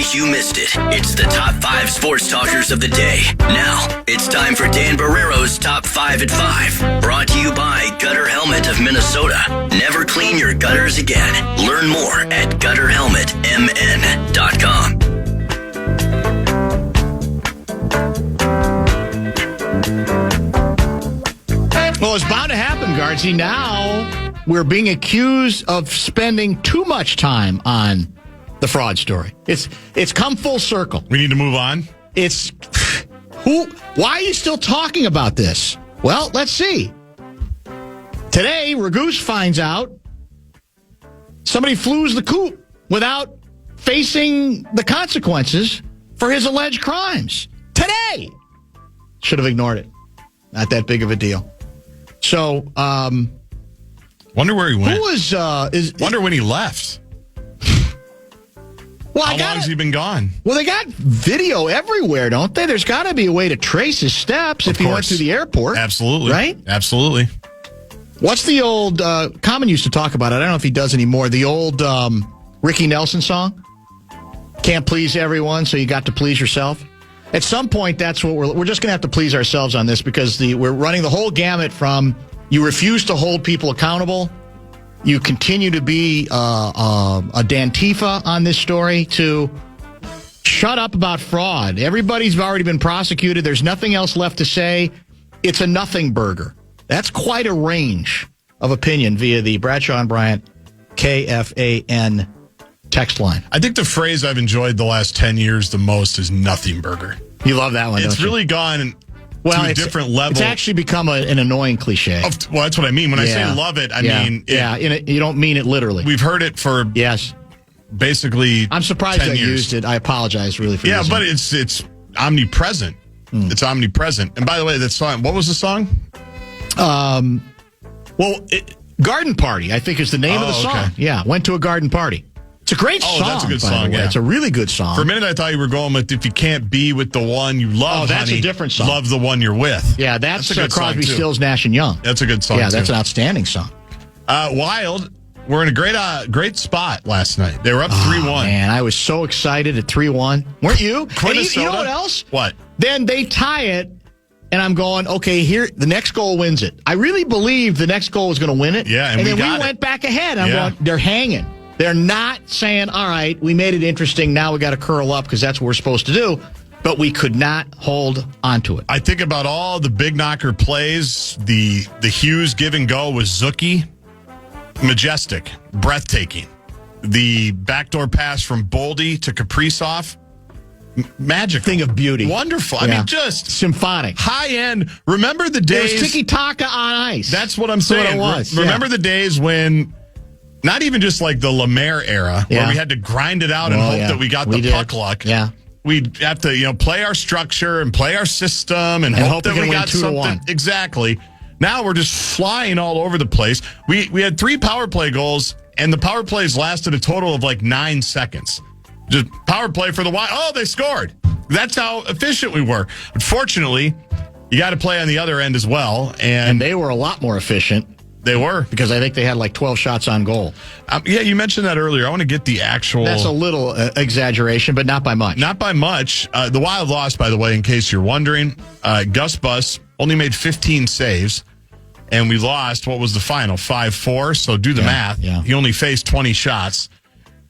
case you missed it, it's the top 5 sports talkers of the day. Now, it's time for Dan Barrero's Top 5 at 5. Brought to you by Gutter Helmet of Minnesota. Never clean your gutters again. Learn more at gutterhelmetmn.com. Well, it's bound to happen, Gaardsy. Now we're being accused of spending too much time on the fraud story. It's come full circle. We need to move on. Why are you still talking about this? Well, let's see. Today, Ragoose finds out somebody flews the coop without facing the consequences for his alleged crimes. Today! Should have ignored it. Not that big of a deal. So, wonder where he went. Wonder when he left. Well, How long has he been gone? Well, they got video everywhere, don't they? There's got to be a way to trace his steps if he went through the airport. Absolutely. Right? Absolutely. What's the old, Common used to talk about it. I don't know if he does anymore. The old Ricky Nelson song? Can't please everyone, so you got to please yourself. At some point, that's what we're just going to have to please ourselves on this because we're running the whole gamut from you refuse to hold people accountable, you continue to be a Dantifa on this story, to shut up about fraud. Everybody's already been prosecuted. There's nothing else left to say. It's a nothing burger. That's quite a range of opinion via the Bradshaw and Bryant KFAN text line. I think the phrase I've enjoyed the last 10 years the most is nothing burger. You love that one, It's don't you? really gone to a different level. It's actually become an annoying cliche. Well, that's what I mean. When I say love it, I mean... you don't mean it literally. We've heard it for basically I'm surprised 10 I years. used it. I apologize really for using but it. it's omnipresent. It's omnipresent. And by the way, that song, what was the song? Garden Party, I think, is the name of the song. Okay. Yeah, went to a garden party. It's a great song. That's a good by the song, way. yeah. It's a really good song. For a minute, I thought you were going with if you can't be with the one you love, that's honey, a different song. Love the one you're with. Yeah, that's a good song, Crosby, too. Stills, Nash and Young. That's a good song, Yeah, that's too. an outstanding song. Wild. We're in a great spot last night. They were up 3-1. Man, I was so excited at 3-1. Weren't you? Minnesota? You know what else? What? Then they tie it, and I'm going, okay, here, the next goal wins it. I really believe the next goal was going to win it. Yeah, and then we went back ahead. I'm going, they're hanging. They're not saying, all right, we made it interesting. Now we got to curl up because that's what we're supposed to do. But we could not hold onto it. I think about all the big knocker plays. The Hughes give and go with Zucchi. Majestic. Breathtaking. The backdoor pass from Boldy to Kaprizov. Magic. Thing of beauty. Wonderful. I mean, just symphonic. High end. Remember the days. It was tiki-taka on ice. That's what I'm saying. What it was. Remember the days when, not even just like the Lemaire era, where we had to grind it out and hope that we got the puck luck. Yeah. We'd have to, play our structure and play our system and hope that we got something. 2-1. Exactly. Now we're just flying all over the place. We had 3 power play goals, and the power plays lasted a total of like 9 seconds. Just power play for the Wild. Oh, they scored. That's how efficient we were. Unfortunately, you got to play on the other end as well. And they were a lot more efficient. They were. Because I think they had like 12 shots on goal. You mentioned that earlier. I want to get the actual... That's a little exaggeration, but not by much. Not by much. The Wild lost, by the way, in case you're wondering. Gus Bus only made 15 saves, and we lost, what was the final? 5-4, so do the math. Yeah. He only faced 20 shots,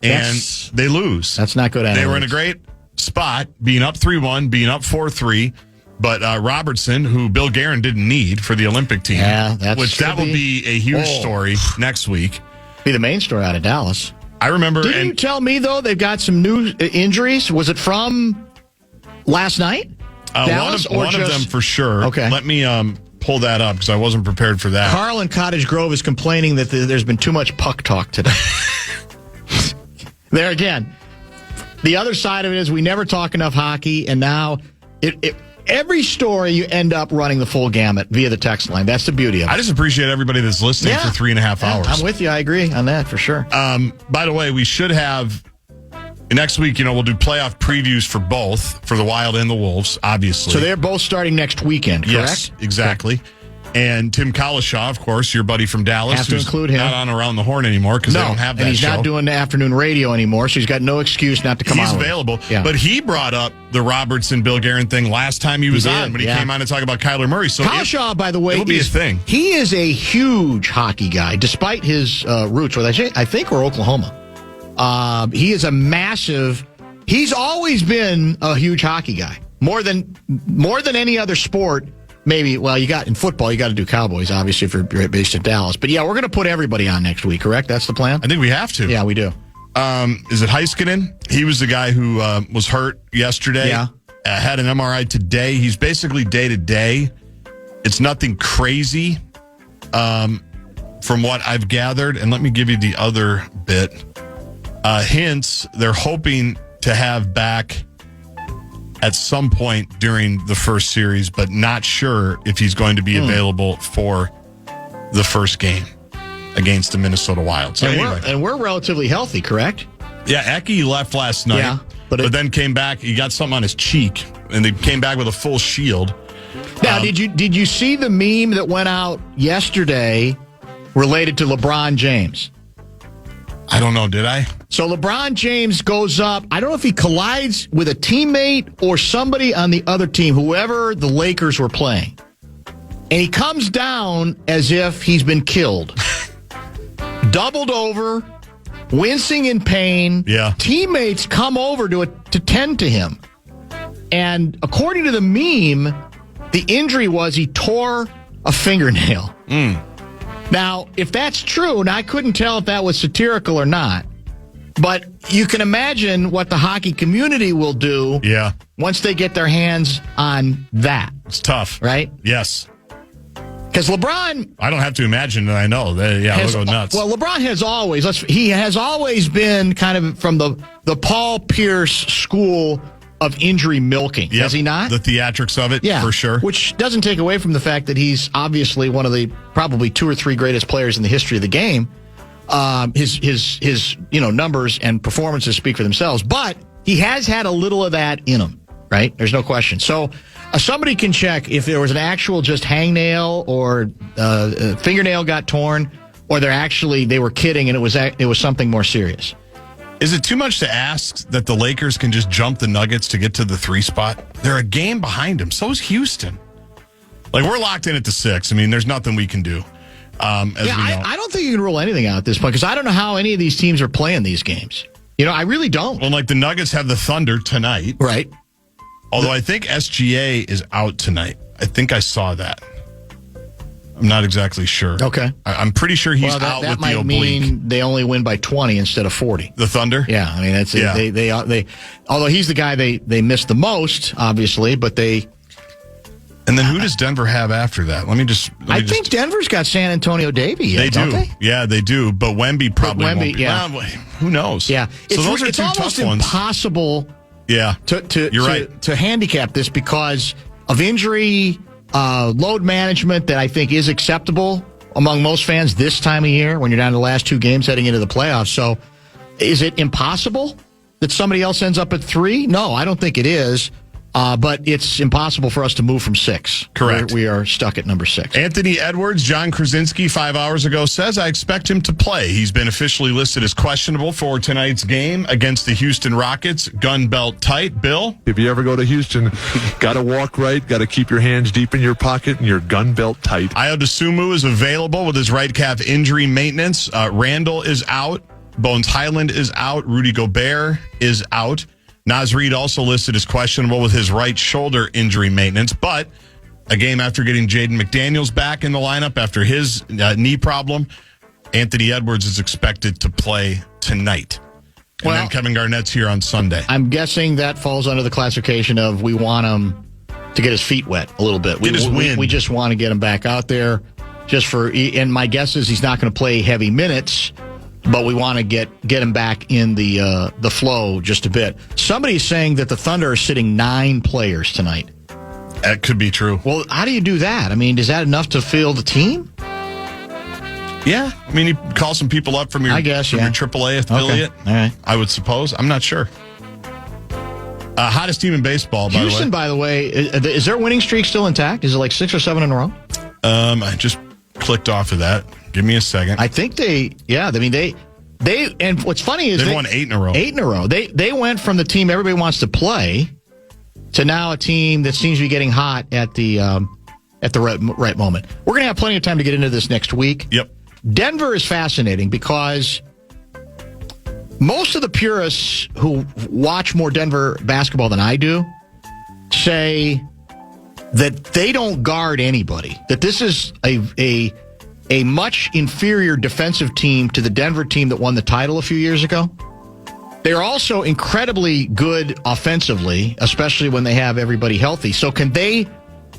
and they lose. That's not good analytics. They were in a great spot, being up 3-1, being up 4-3. But Robertson, who Bill Guerin didn't need for the Olympic team, that will be a huge story next week. Be the main story out of Dallas. I remember. Didn't you tell me, though, they've got some new injuries? Was it from last night? Dallas, one of them for sure. Okay. Let me pull that up because I wasn't prepared for that. Carl in Cottage Grove is complaining that there's been too much puck talk today. There again. The other side of it is we never talk enough hockey, and now every story you end up running the full gamut via the text line. That's the beauty of it. I just appreciate everybody that's listening for 3.5 hours. I'm with you. I agree on that for sure. By the way, we should have next week, we'll do playoff previews for both, for the Wild and the Wolves, obviously. So they're both starting next weekend, correct? Yes, exactly. And Tim Collishaw, of course, your buddy from Dallas. Have to who's include him. Not on Around the Horn anymore because they don't have that and he's show. not doing the afternoon radio anymore, so he's got no excuse not to come on. He's available. Yeah. But he brought up the Robertson-Bill Guerin thing last time he was on when he came on to talk about Kyler Murray. So Collishaw, by the way, it'll be his thing. He is a huge hockey guy, despite his roots, I think, were Oklahoma. He is a massive. He's always been a huge hockey guy, more than any other sport. Maybe, well, in football, you got to do Cowboys, obviously, if you're based in Dallas. But yeah, we're going to put everybody on next week, correct? That's the plan? I think we have to. Yeah, we do. Is it Heiskanen? He was the guy who was hurt yesterday. Yeah. Had an MRI today. He's basically day to day. It's nothing crazy from what I've gathered. And let me give you the other bit. Hints, they're hoping to have back at some point during the first series, but not sure if he's going to be available for the first game against the Minnesota Wild. So and we're relatively healthy, correct? Yeah, Eki left last night, Yeah, but then came back. He got something on his cheek, and they came back with a full shield. Now, did you see the meme that went out yesterday related to LeBron James? I don't know, did I? So LeBron James goes up. I don't know if he collides with a teammate or somebody on the other team, whoever the Lakers were playing. And he comes down as if he's been killed. Doubled over, wincing in pain. Yeah. Teammates come over to tend to him. And according to the meme, the injury was he tore a fingernail. Now, if that's true, and I couldn't tell if that was satirical or not, but you can imagine what the hockey community will do once they get their hands on that. It's tough. Right? Yes. Because LeBron... I don't have to imagine that I know. They'll go nuts. Well, LeBron has always been kind of from the Paul Pierce school of injury milking, has he not? The theatrics of it, for sure. Which doesn't take away from the fact that he's obviously one of the probably 2 or 3 greatest players in the history of the game. His numbers and performances speak for themselves, but he has had a little of that in him, right? There's no question. So somebody can check if there was an actual just hangnail or fingernail got torn, or they were kidding and it was something more serious. Is it too much to ask that the Lakers can just jump the Nuggets to get to the 3 spot? They're a game behind them. So is Houston. Like, we're locked in at the 6. I mean, there's nothing we can do. I don't think you can rule anything out at this point because I don't know how any of these teams are playing these games. I really don't. Well, like the Nuggets have the Thunder tonight. Right. Although I think SGA is out tonight. I think I saw that. I'm not exactly sure. Okay. I'm pretty sure he's out with the oblique. That might mean they only win by 20 instead of 40. The Thunder? Yeah, I mean, they although he's the guy they missed the most, obviously, but they... And then who does Denver have after that? I think Denver's got San Antonio Davies. They do. Don't they? Yeah, they do. But Wemby probably won't be. Yeah. Well, who knows? Yeah. So those are it's two almost tough ones. Impossible You're right. to handicap this because of injury, load management that I think is acceptable among most fans this time of year when you're down to the last 2 games heading into the playoffs. So is it impossible that somebody else ends up at 3? No, I don't think it is. But it's impossible for us to move from 6. Correct. We are stuck at number 6. Anthony Edwards, John Krasinski 5 hours ago says, I expect him to play. He's been officially listed as questionable for tonight's game against the Houston Rockets. Gun belt tight. Bill? If you ever go to Houston, got to walk right, got to keep your hands deep in your pocket and your gun belt tight. Ayo Dosunmu is available with his right calf injury maintenance. Randall is out. Bones Highland is out. Rudy Gobert is out. Naz Reid also listed as questionable with his right shoulder injury maintenance, but a game after getting Jaden McDaniels back in the lineup after his knee problem, Anthony Edwards is expected to play tonight. And then Kevin Garnett's here on Sunday. I'm guessing that falls under the classification of we want him to get his feet wet a little bit. We just want to get him back out there and my guess is he's not going to play heavy minutes. But we want to get him back in the flow just a bit. Somebody's saying that the Thunder are sitting 9 players tonight. That could be true. Well, how do you do that? I mean, is that enough to fill the team? Yeah. I mean, you call some people up from your AAA affiliate. Okay. All right. I would suppose. I'm not sure. Hottest team in baseball, by Houston, the way. by the way, is their winning streak still intact? Is it like 6 or 7 in a row? I just clicked off of that. Give me a second. I think they and what's funny is they won 8 in a row. 8 in a row. They went from the team everybody wants to play to now a team that seems to be getting hot at the right moment. We're going to have plenty of time to get into this next week. Yep. Denver is fascinating because most of the purists who watch more Denver basketball than I do say that they don't guard anybody, that this is a much inferior defensive team to the Denver team that won the title a few years ago. They're also incredibly good offensively, especially when they have everybody healthy. So can they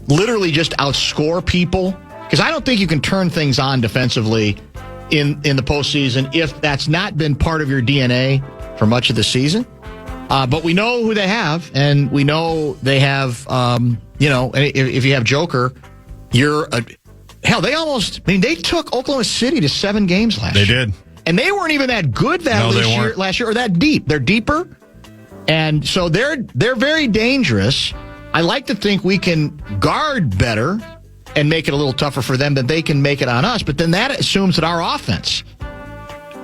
literally just outscore people? Because I don't think you can turn things on defensively in the postseason if that's not been part of your DNA for much of the season. But we know who they have, and we know they have, if you have Joker, they took Oklahoma City to 7 games last year. They did. And they weren't even that good last year, or that deep. They're deeper. And so they're very dangerous. I like to think we can guard better and make it a little tougher for them than they can make it on us. But then that assumes that our offense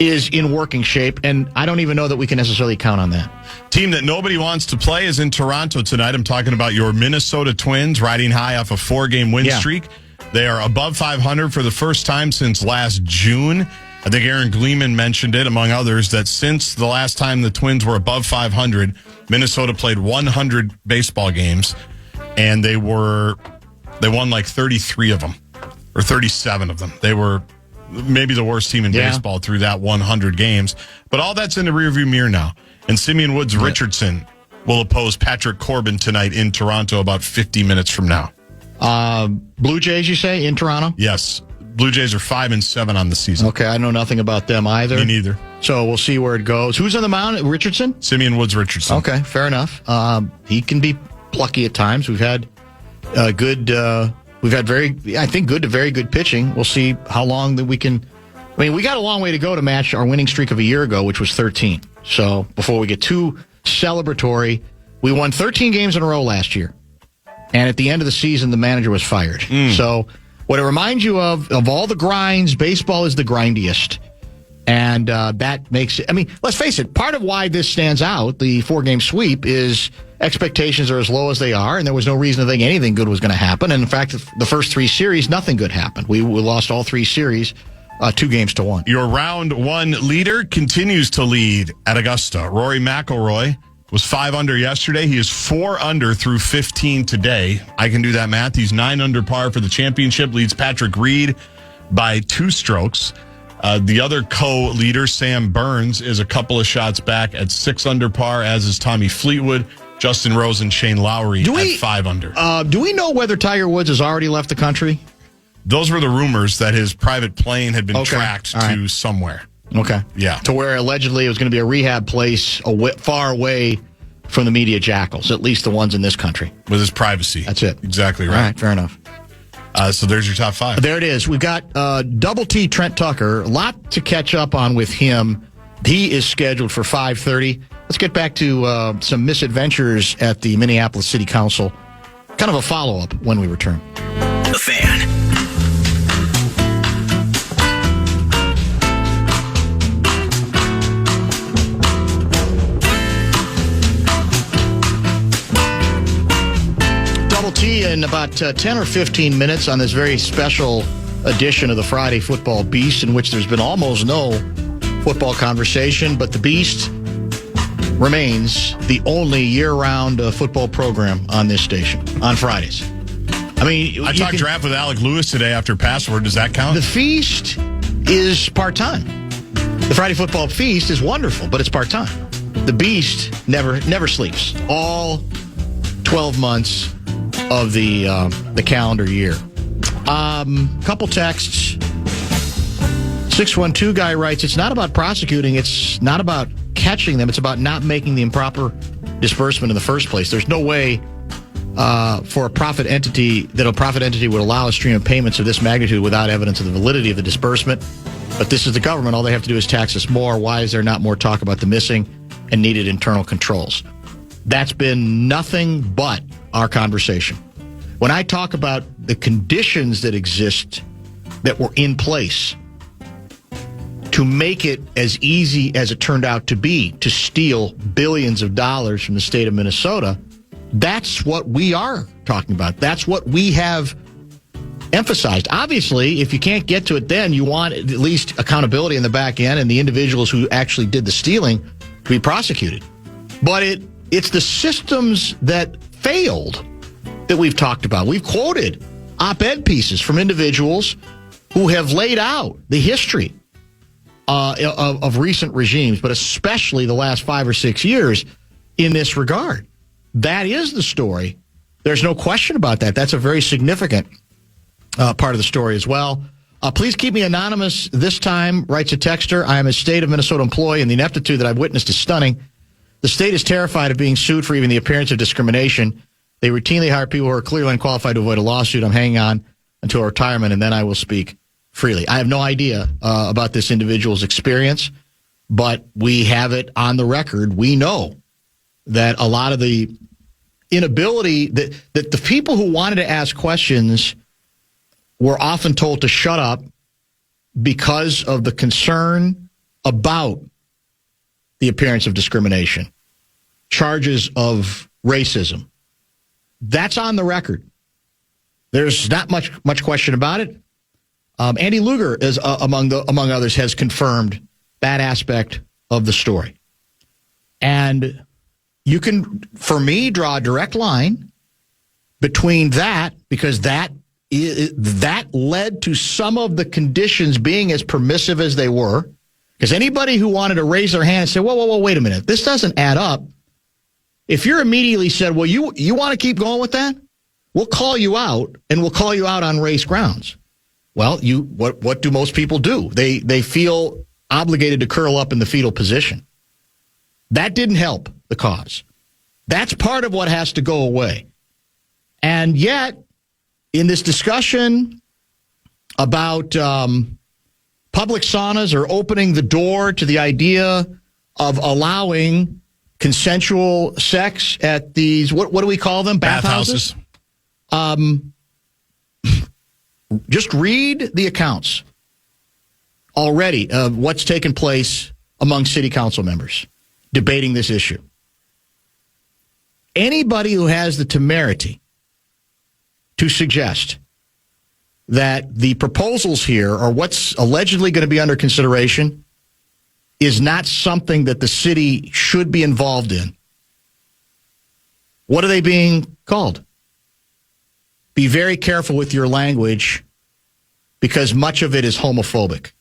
is in working shape, and I don't even know that we can necessarily count on that. Team that nobody wants to play is in Toronto tonight. I'm talking about your Minnesota Twins, riding high off a 4-game win streak. They are above 500 for the first time since last June. I think Aaron Gleeman mentioned it, among others, that since the last time the Twins were above 500, Minnesota played 100 baseball games, and they won like 33 of them, or 37 of them. They were maybe the worst team in baseball through that 100 games. But all that's in the rearview mirror now. And Simeon Woods Richardson will oppose Patrick Corbin tonight in Toronto about 50 minutes from now. Blue Jays, you say, in Toronto? Yes. Blue Jays are 5-7 on the season. Okay, I know nothing about them either. Me neither. So we'll see where it goes. Who's on the mound? Richardson? Simeon Woods Richardson. Okay, fair enough. He can be plucky at times. We've had good to very good pitching. We'll see how long that we can. I mean, we got a long way to go to match our winning streak of a year ago, which was 13. So before we get too celebratory, we won 13 games in a row last year. And at the end of the season, the manager was fired. So what it reminds you of all the grinds, baseball is the grindiest. And that makes it, I mean, let's face it, part of why this stands out, the 4-game sweep, is expectations are as low as they are, and there was no reason to think anything good was going to happen. And in fact, the first 3 series, nothing good happened. We lost all 3 series, 2-1. Your round 1 leader continues to lead at Augusta. Rory McIlroy was 5 under yesterday. He is 4 under through 15 today. I can do that math. He's 9 under par for the championship, leads Patrick Reed by 2 strokes. The other co-leader, Sam Burns, is a couple of shots back at 6 under par, as is Tommy Fleetwood, Justin Rose, and Shane Lowry at 5 under. Do we know whether Tiger Woods has already left the country? Those were the rumors that his private plane had been tracked to somewhere. Okay. Yeah. To where allegedly it was going to be a rehab place far away from the media jackals, at least the ones in this country. With his privacy. That's it. Exactly right. All right, fair enough. So there's your top 5. There it is. We've got Double T Trent Tucker. A lot to catch up on with him. He is scheduled for 5:30. Let's get back to some misadventures at the Minneapolis City Council. Kind of a follow-up when we return. The Fan. Double T in about 10 or 15 minutes on this very special edition of the Friday Football Beast, in which there's been almost no football conversation, but the Beast remains the only year-round football program on this station on Fridays. I mean, I talked draft with Alec Lewis today after Password. Does that count? The Feast is part-time. The Friday Football Feast is wonderful, but it's part-time. The Beast never sleeps. All 12 months of the calendar year. Couple texts. 612 guy writes, it's not about prosecuting. It's not about catching them. It's about not making the improper disbursement in the first place. There's no way for a profit entity would allow a stream of payments of this magnitude without evidence of the validity of the disbursement. But this is the government. All they have to do is tax us more. Why is there not more talk about the missing and needed internal controls? That's been nothing but our conversation. When I talk about the conditions that exist that were in place to make it as easy as it turned out to be to steal billions of dollars from the state of Minnesota, that's what we are talking about. That's what we have emphasized. Obviously, if you can't get to it then, you want at least accountability in the back end and the individuals who actually did the stealing to be prosecuted. But it's the systems that failed that we've talked about. We've quoted op-ed pieces from individuals who have laid out the history of recent regimes, but especially the last 5 or 6 years in this regard. That is the story. There's no question about that. That's a very significant part of the story as well. Please keep me anonymous this time, writes a texter. I am a state of Minnesota employee, and the ineptitude that I've witnessed is stunning. The state is terrified of being sued for even the appearance of discrimination. They routinely hire people who are clearly unqualified to avoid a lawsuit. I'm hanging on until retirement, and then I will speak freely. I have no idea about this individual's experience, but we have it on the record. We know that a lot of the inability, that the people who wanted to ask questions were often told to shut up because of the concern about the appearance of discrimination, charges of racism. That's on the record. There's not much question about it. Andy Luger, is among others, has confirmed that aspect of the story. And you can, for me, draw a direct line between that, because that led to some of the conditions being as permissive as they were. Because anybody who wanted to raise their hand and say, whoa, wait a minute, this doesn't add up. If you're immediately said, well, you want to keep going with that? We'll call you out, and we'll call you out on race grounds. Well, what do most people do? They feel obligated to curl up in the fetal position. That didn't help the cause. That's part of what has to go away. And yet, in this discussion about public saunas or opening the door to the idea of allowing consensual sex at these, what do we call them? Bathhouses? Just read the accounts already of what's taken place among city council members debating this issue. Anybody who has the temerity to suggest that the proposals here, or what's allegedly going to be under consideration, is not something that the city should be involved in. What are they being called? Be very careful with your language, because much of it is homophobic.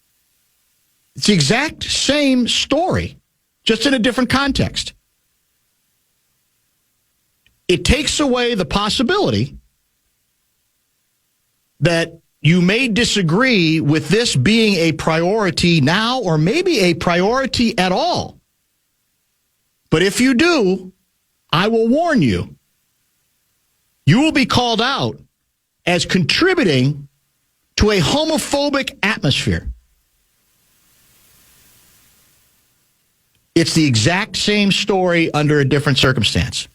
It's the exact same story, just in a different context. It takes away the possibility that you may disagree with this being a priority now, or maybe a priority at all. But if you do, I will warn you, you will be called out as contributing to a homophobic atmosphere. It's the exact same story under a different circumstance.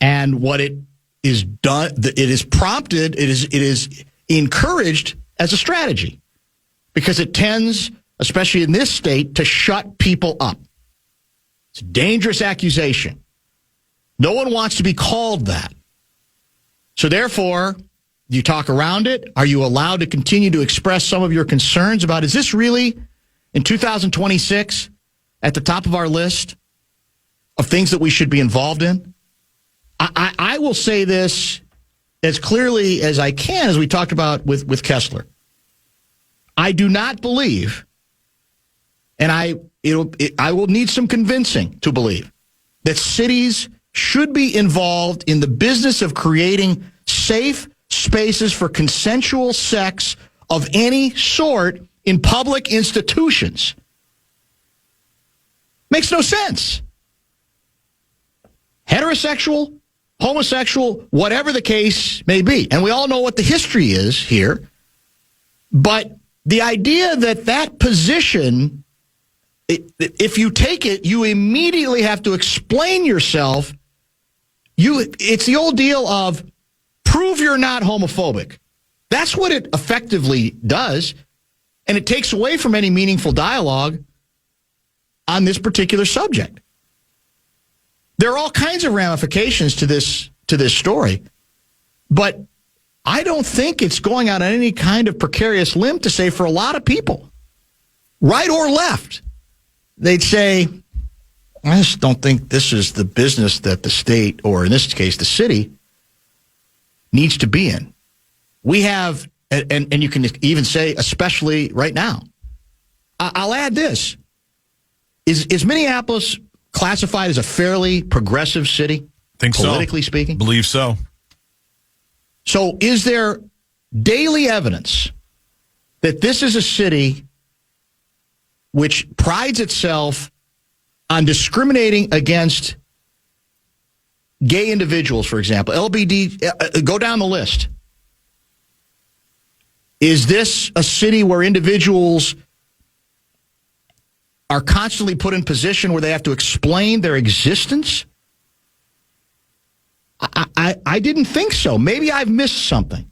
And what it is done, it is prompted, it is encouraged as a strategy, because it tends, especially in this state, to shut people up. It's a dangerous accusation. No one wants to be called that. So therefore, you talk around it. Are you allowed to continue to express some of your concerns about, is this really in 2026 at the top of our list of things that we should be involved in? I will say this as clearly as I can, as we talked about with Kessler. I do not believe, and I will need some convincing to believe, that cities should be involved in the business of creating safe spaces for consensual sex of any sort in public institutions. Makes no sense. Heterosexual, homosexual, whatever the case may be. And we all know what the history is here. But the idea that position, if you take it, you immediately have to explain yourself. It's the old deal of Prove you're not homophobic. That's what it effectively does. And it takes away from any meaningful dialogue on this particular subject. There are all kinds of ramifications to this story, but I don't think it's going out on any kind of precarious limb to say for a lot of people, right or left, they'd say, I just don't think this is the business that the state, or in this case, the city, needs to be in. We have, and you can even say, especially right now. I'll add this. Is Minneapolis classified as a fairly progressive city? Think so. Politically speaking? Believe so. So is there daily evidence that this is a city which prides itself on discriminating against gay individuals, for example, LBD, go down the list. Is this a city where individuals are constantly put in position where they have to explain their existence? I didn't think so. Maybe I've missed something.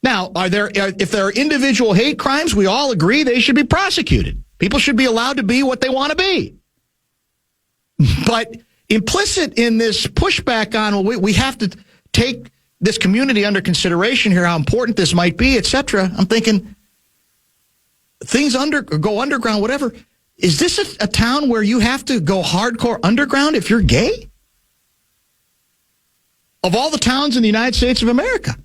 Now, if there are individual hate crimes, we all agree they should be prosecuted. People should be allowed to be what they want to be. But implicit in this pushback on, well, we have to take this community under consideration here, how important this might be, etc. I'm thinking things go underground, whatever. Is this a town where you have to go hardcore underground if you're gay? Of all the towns in the United States of America.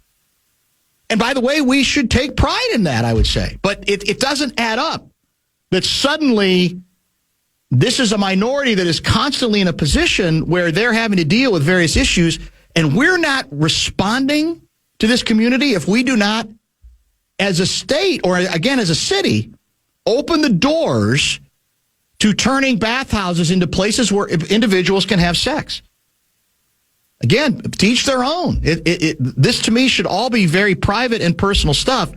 And by the way, we should take pride in that, I would say. But it doesn't add up that suddenly this is a minority that is constantly in a position where they're having to deal with various issues, and we're not responding to this community if we do not, as a state, or again, as a city, open the doors to turning bathhouses into places where individuals can have sex. Again, to each their own. This, to me, should all be very private and personal stuff.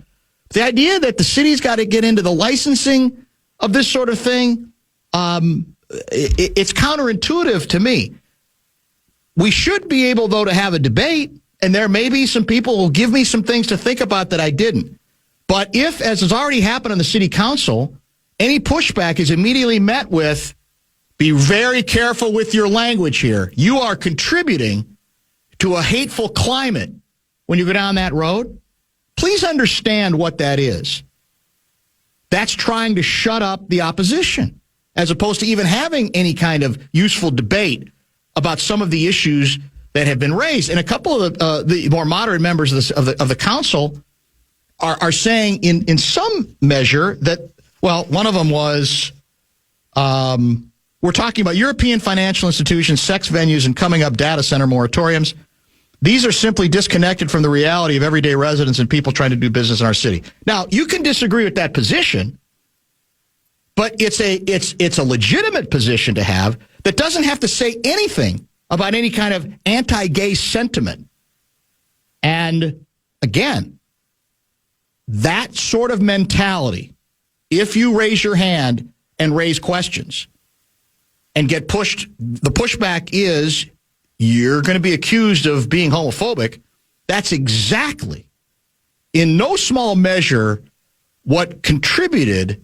The idea that the city's got to get into the licensing of this sort of thing, it's counterintuitive to me. We should be able, though, to have a debate, and there may be some people who will give me some things to think about that I didn't. But if, as has already happened on the city council, any pushback is immediately met with, be very careful with your language here. You are contributing to a hateful climate when you go down that road. Please understand what that is. That's trying to shut up the opposition, as opposed to even having any kind of useful debate about some of the issues that have been raised. And a couple of the more moderate members of the council are saying in some measure that, well, one of them was, we're talking about European financial institutions, sex venues, and coming up data center moratoriums. These are simply disconnected from the reality of everyday residents and people trying to do business in our city. Now, you can disagree with that position, but it's a legitimate position to have that doesn't have to say anything about any kind of anti-gay sentiment. And again, that sort of mentality, if you raise your hand and raise questions and get pushed, the pushback is you're going to be accused of being homophobic. That's exactly, in no small measure, what contributed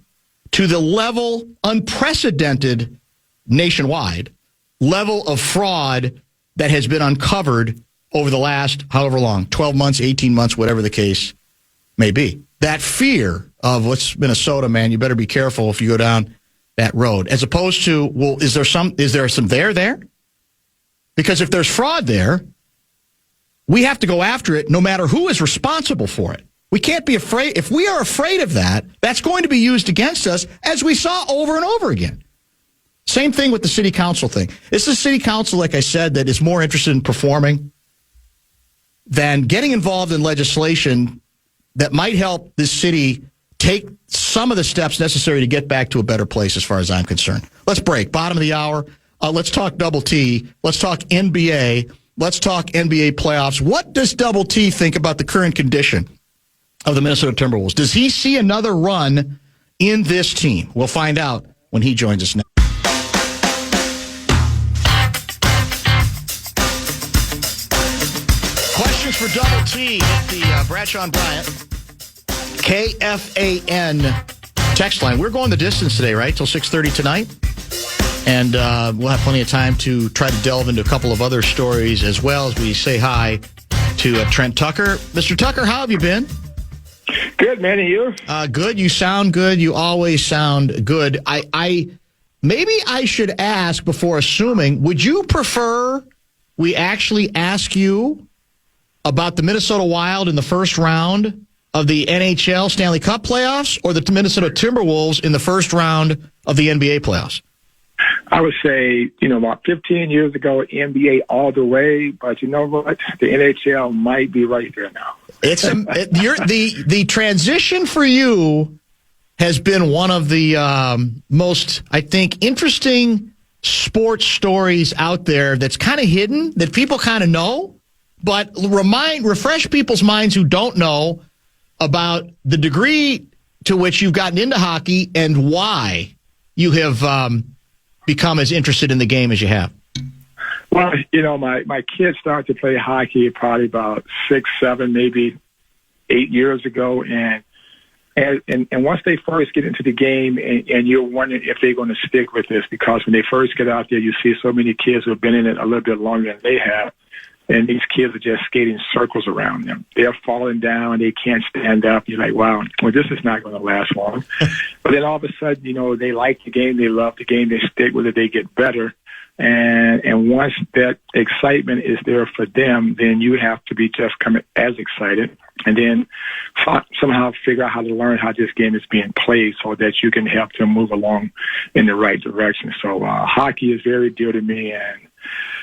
to the level, unprecedented nationwide, level of fraud that has been uncovered over the last however long, 12 months, 18 months, whatever the case may be. That fear of what's Minnesota, man, you better be careful if you go down that road, as opposed to, well, is there some there? Because if there's fraud there, we have to go after it no matter who is responsible for it. We can't be afraid. If we are afraid of that, that's going to be used against us, as we saw over and over again. Same thing with the city council thing. This is a city council, like I said, that is more interested in performing than getting involved in legislation that might help this city take some of the steps necessary to get back to a better place, as far as I'm concerned. Let's break. Bottom of the hour. Let's talk Double T. Let's talk NBA. Let's talk NBA playoffs. What does Double T think about the current condition of the Minnesota Timberwolves? Does he see another run in this team? We'll find out when he joins us next. Questions for Double T. It's the Bradshaw and Bryant KFAN text line. We're going the distance today, right? Till 6:30 tonight. And we'll have plenty of time to try to delve into a couple of other stories as well as we say hi to Trent Tucker. Mr. Tucker, how have you been? Good, man. And you? Good. You sound good. You always sound good. Maybe I should ask before assuming, would you prefer we actually ask you about the Minnesota Wild in the first round of the NHL Stanley Cup playoffs or the Minnesota Timberwolves in the first round of the NBA playoffs? I would say, about 15 years ago, NBA all the way. But you know what? The NHL might be right there now. The transition for you has been one of the most, I think, interesting sports stories out there that's kind of hidden, that people kind of know, but refresh people's minds who don't know about the degree to which you've gotten into hockey and why you have become as interested in the game as you have. Well, my kids started to play hockey probably about 6, 7, maybe 8 years ago, and once they first get into the game, and you're wondering if they're going to stick with this, because when they first get out there, you see so many kids who have been in it a little bit longer than they have, and these kids are just skating circles around them. They're falling down, they can't stand up. You're like, wow, well, this is not going to last long. But then all of a sudden, they like the game, they love the game, they stick with it, they get better. And once that excitement is there for them, then you have to be just coming as excited, and then somehow figure out how to learn how this game is being played so that you can help them move along in the right direction. So hockey is very dear to me, and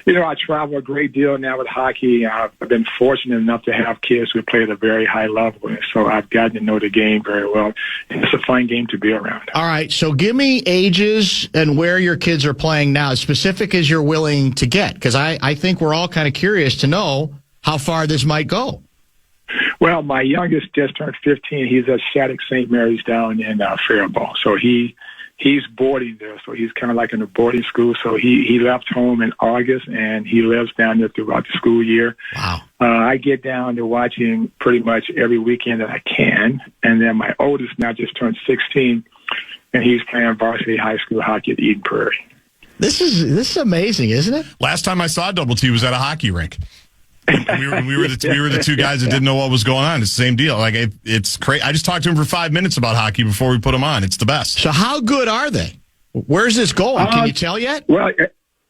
I travel a great deal now with hockey. I've been fortunate enough to have kids who play at a very high level, and so I've gotten to know the game very well. And it's a fun game to be around. All right, so give me ages and where your kids are playing now, as specific as you're willing to get, because I think we're all kind of curious to know how far this might go. Well, my youngest just turned 15. He's at Shattuck St. Mary's down in Faribault, so he's boarding there, so he's kind of like in a boarding school. So he left home in August, and he lives down there throughout the school year. Wow. I get down to watching pretty much every weekend that I can. And then my oldest now just turned 16, and he's playing varsity high school hockey at Eden Prairie. This is amazing, isn't it? Last time I saw Double T was at a hockey rink. We were the two guys that didn't know what was going on. It's the same deal. Like it's crazy. I just talked to him for 5 minutes about hockey before we put him on. It's the best. So how good are they? Where's this going? Can you tell yet? Well,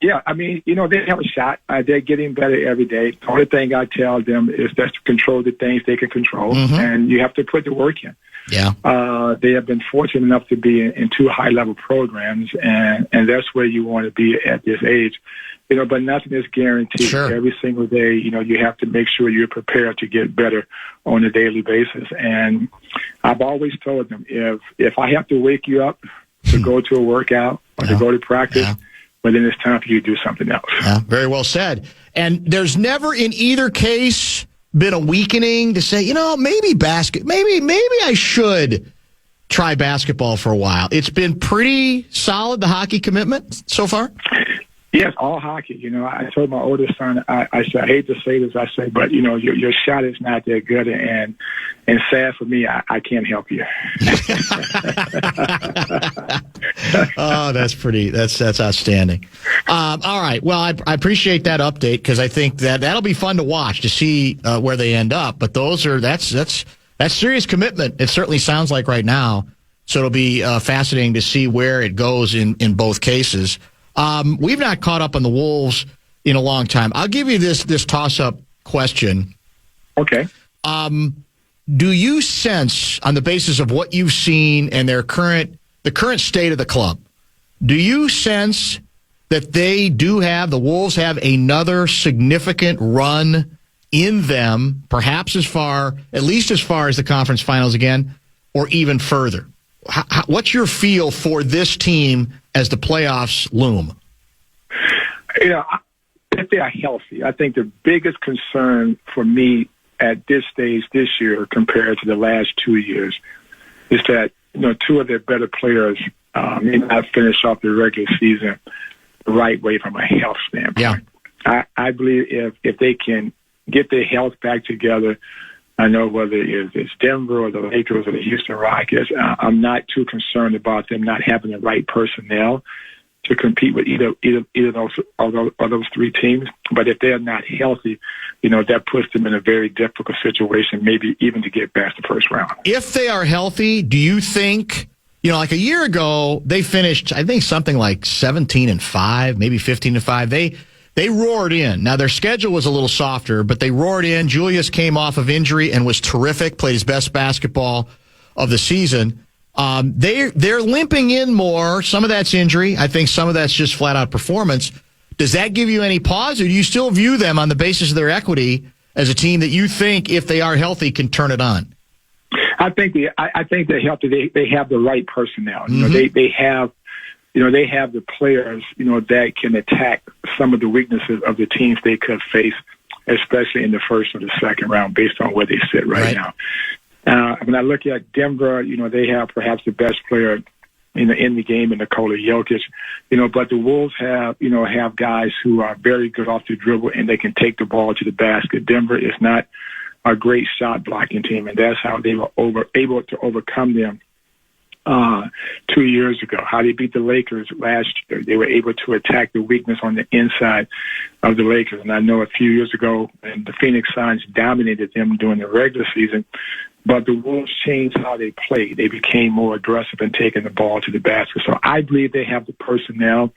yeah. I mean, they have a shot. They're getting better every day. The only thing I tell them is just to control the things they can control, and you have to put the work in. Yeah. They have been fortunate enough to be in 2 high-level programs, and that's where you want to be at this age. But nothing is guaranteed. Sure. Every single day, you have to make sure you're prepared to get better on a daily basis. And I've always told them, if I have to wake you up to go to a workout or to go to practice, well, then it's time for you to do something else. Yeah, very well said. And there's never in either case been a weakening to say, maybe I should try basketball for a while. It's been pretty solid, the hockey commitment so far. Yes, all hockey. I told my oldest son, I said, I hate to say this, but your shot is not that good, and sad for me, I can't help you. Oh, that's outstanding. All right, well, I appreciate that update, because I think that'll be fun to watch to see where they end up. But that's serious commitment. It certainly sounds like right now. So it'll be fascinating to see where it goes in both cases. We've not caught up on the Wolves in a long time. I'll give you this toss-up question. Okay. Do you sense, on the basis of what you've seen and the current state of the club, do you sense that the Wolves have another significant run in them, perhaps at least as far as the conference finals again, or even further? What's your feel for this team as the playoffs loom? If they are healthy, I think the biggest concern for me at this stage this year compared to the last 2 years is that, 2 of their better players may not finish off the regular season the right way from a health standpoint. Yeah. I believe if they can get their health back together, I know whether it's Denver or the Lakers or the Houston Rockets, I'm not too concerned about them not having the right personnel to compete with either of those three teams. But if they're not healthy, that puts them in a very difficult situation, maybe even to get past the first round. If they are healthy, do you think, like a year ago, they finished, I think, something like 17-5, maybe 15-5. They roared in. Now, their schedule was a little softer, but they roared in. Julius came off of injury and was terrific, played his best basketball of the season. They're limping in more. Some of that's injury. I think some of that's just flat-out performance. Does that give you any pause, or do you still view them on the basis of their equity as a team that you think, if they are healthy, can turn it on? I think they're healthy. They have the right personnel. They have the players, that can attack some of the weaknesses of the teams they could face, especially in the first or the second round, based on where they sit right now. When I look at Denver, they have perhaps the best player in the game in Nikola Jokic, but the Wolves have guys who are very good off the dribble and they can take the ball to the basket. Denver is not a great shot blocking team, and that's how they were able to overcome them 2 years ago. How they beat the Lakers last year. They were able to attack the weakness on the inside of the Lakers. And I know a few years ago, and the Phoenix Suns dominated them during the regular season, but the Wolves changed how they played. They became more aggressive in taking the ball to the basket. So I believe they have the personnel,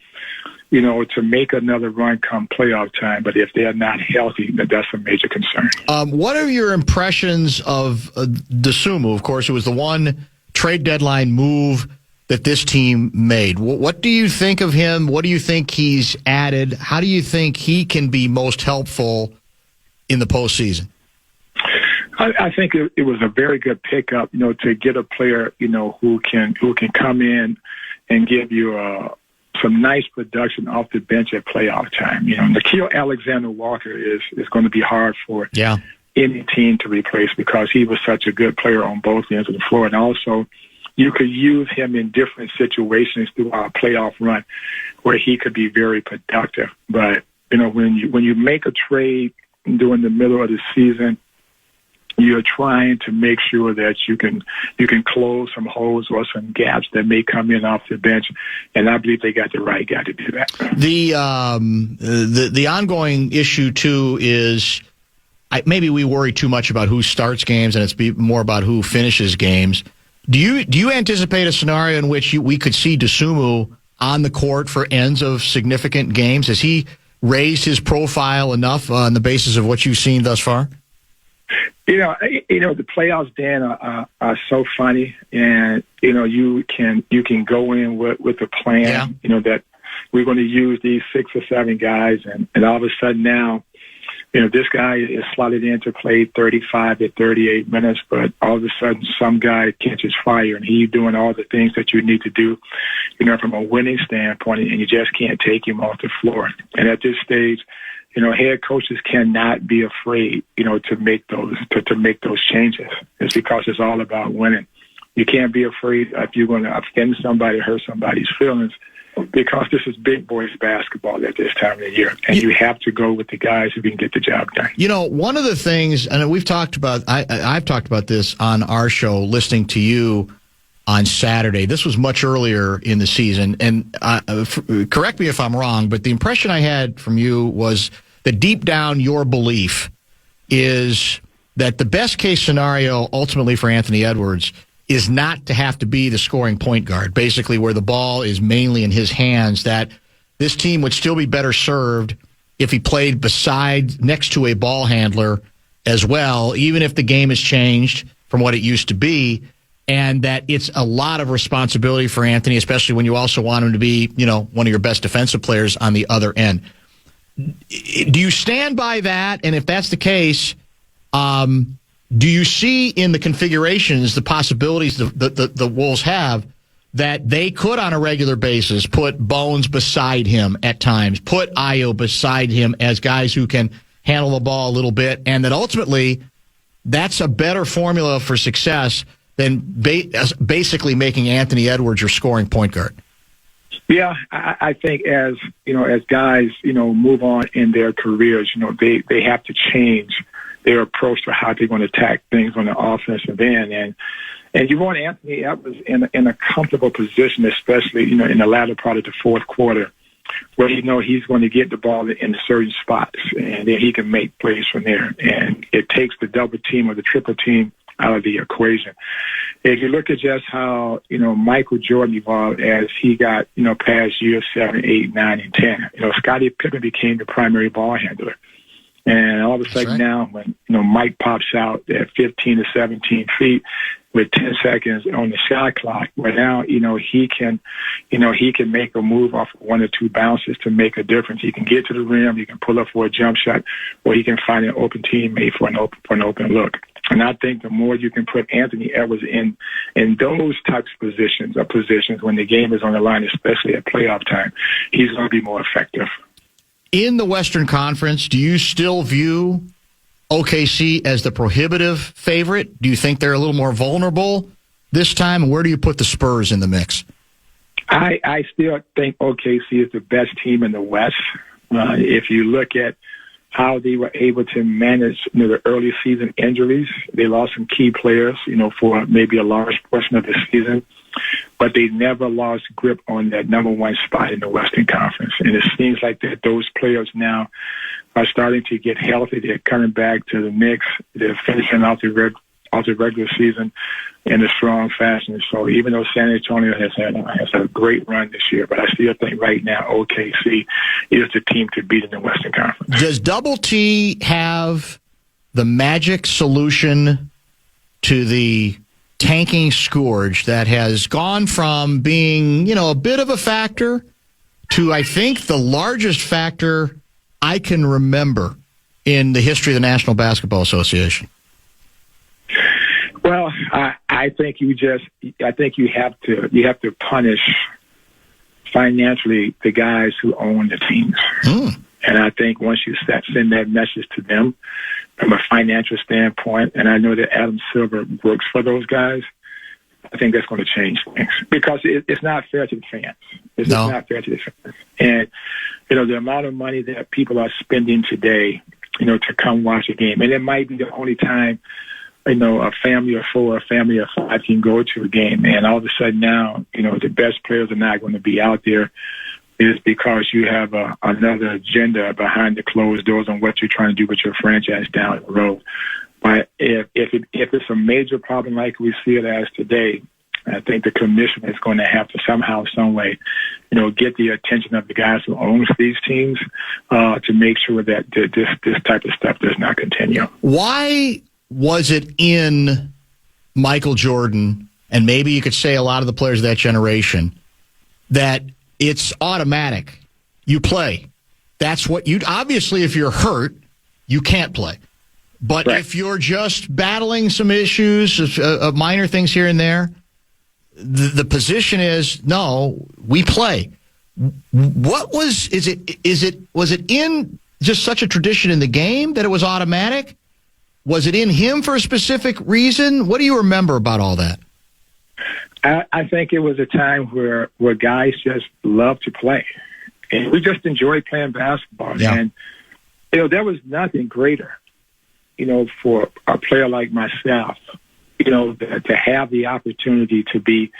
to make another run come playoff time. But if they're not healthy, that's a major concern. What are your impressions of Dosunmu? Of course, it was the one trade deadline move that this team made. What do you think of him? What do you think he's added? How do you think he can be most helpful in the postseason? I think it was a very good pickup, to get a player, who can come in and give you some nice production off the bench at playoff time. Nickeil Alexander-Walker is going to be hard for any team to replace because he was such a good player on both ends of the floor. And also, you could use him in different situations throughout a playoff run where he could be very productive. But, when you make a trade during the middle of the season, you're trying to make sure that you can close some holes or some gaps that may come in off the bench, and I believe they got the right guy to do that. The ongoing issue too is maybe we worry too much about who starts games and it's more about who finishes games. Do you anticipate a scenario in which we could see Dosunmu on the court for ends of significant games? Has he raised his profile enough on the basis of what you've seen thus far? The playoffs, Dan, are so funny, and you can go in with a plan, that we're going to use these 6 or 7 guys, and all of a sudden now, this guy is slotted in to play 35 to 38 minutes, but all of a sudden some guy catches fire, and he's doing all the things that you need to do, from a winning standpoint, and you just can't take him off the floor. And at this stage, head coaches cannot be afraid, to make those changes. It's because it's all about winning. You can't be afraid if you're going to offend somebody, hurt somebody's feelings, because this is big boys basketball at this time of the year, and you have to go with the guys who can get the job done. One of the things, and we've talked about, I've talked about this on our show, listening to you on Saturday. This was much earlier in the season, and correct me if I'm wrong, but the impression I had from you was that deep down your belief is that the best case scenario ultimately for Anthony Edwards is not to have to be the scoring point guard, basically where the ball is mainly in his hands, that this team would still be better served if he played next to a ball handler as well, even if the game has changed from what it used to be, and that it's a lot of responsibility for Anthony, especially when you also want him to be, one of your best defensive players on the other end. Do you stand by that? And if that's the case, do you see in the configurations the possibilities the Wolves have that they could on a regular basis put Bones beside him at times, put Ayo beside him as guys who can handle the ball a little bit, and that ultimately that's a better formula for success than basically making Anthony Edwards your scoring point guard? Yeah, I think as guys, move on in their careers, they have to change their approach to how they're going to attack things on the offensive end. And you want Anthony Edwards in a comfortable position, especially, in the latter part of the fourth quarter, where he's going to get the ball in certain spots, and then he can make plays from there. And it takes the double team or the triple team out of the equation. If you look at just how, Michael Jordan evolved as he got, past years 7, 8, 9, and 10, Scottie Pippen became the primary ball handler. And all of a sudden now when, Mike pops out at 15 to 17 feet with 10 seconds on the shot clock, where now, he can make a move off of 1 or 2 bounces to make a difference. He can get to the rim, he can pull up for a jump shot, or he can find an open teammate for an open look. And I think the more you can put Anthony Edwards in those types of positions when the game is on the line, especially at playoff time, he's going to be more effective. In the Western Conference, do you still view OKC as the prohibitive favorite? Do you think they're a little more vulnerable this time? And where do you put the Spurs in the mix? I still think OKC is the best team in the West. If you look at how they were able to manage the early season injuries, they lost some key players, for maybe a large portion of the season, but they never lost grip on that number 1 spot in the Western Conference. And it seems like that those players now are starting to get healthy. They're coming back to the mix. They're finishing out the regular season in a strong fashion. So even though San Antonio has had a great run this year, but I still think right now OKC is the team to beat in the Western Conference. Does Double T have the magic solution to the tanking scourge that has gone from being, a bit of a factor to, I think, the largest factor I can remember in the history of the National Basketball Association? Well, I think you have to punish financially the guys who own the teams. And I think once you send that message to them from a financial standpoint, and I know that Adam Silver works for those guys, I think that's going to change things, because it's not fair to the fans. It's just not fair to the fans. And, the amount of money that people are spending today, to come watch a game, and it might be the only time, a family of 4, a family of 5 can go to a game, and all of a sudden now, the best players are not going to be out there, is because you have another agenda behind the closed doors on what you're trying to do with your franchise down the road. But if it's a major problem like we see it as today, I think the commission is going to have to somehow, some way, get the attention of the guys who own these teams to make sure that this type of stuff does not continue. Why was it in Michael Jordan, and maybe you could say a lot of the players of that generation, that it's automatic? You play. That's what you obviously, if you're hurt, you can't play. But if you're just battling some issues, minor things here and there, the position is, no, we play. Was it in just such a tradition in the game that it was automatic? Was it in him for a specific reason? What do you remember about all that? I think it was a time where guys just loved to play. And we just enjoyed playing basketball. Yeah. And, there was nothing greater, for a player like myself, to have the opportunity to be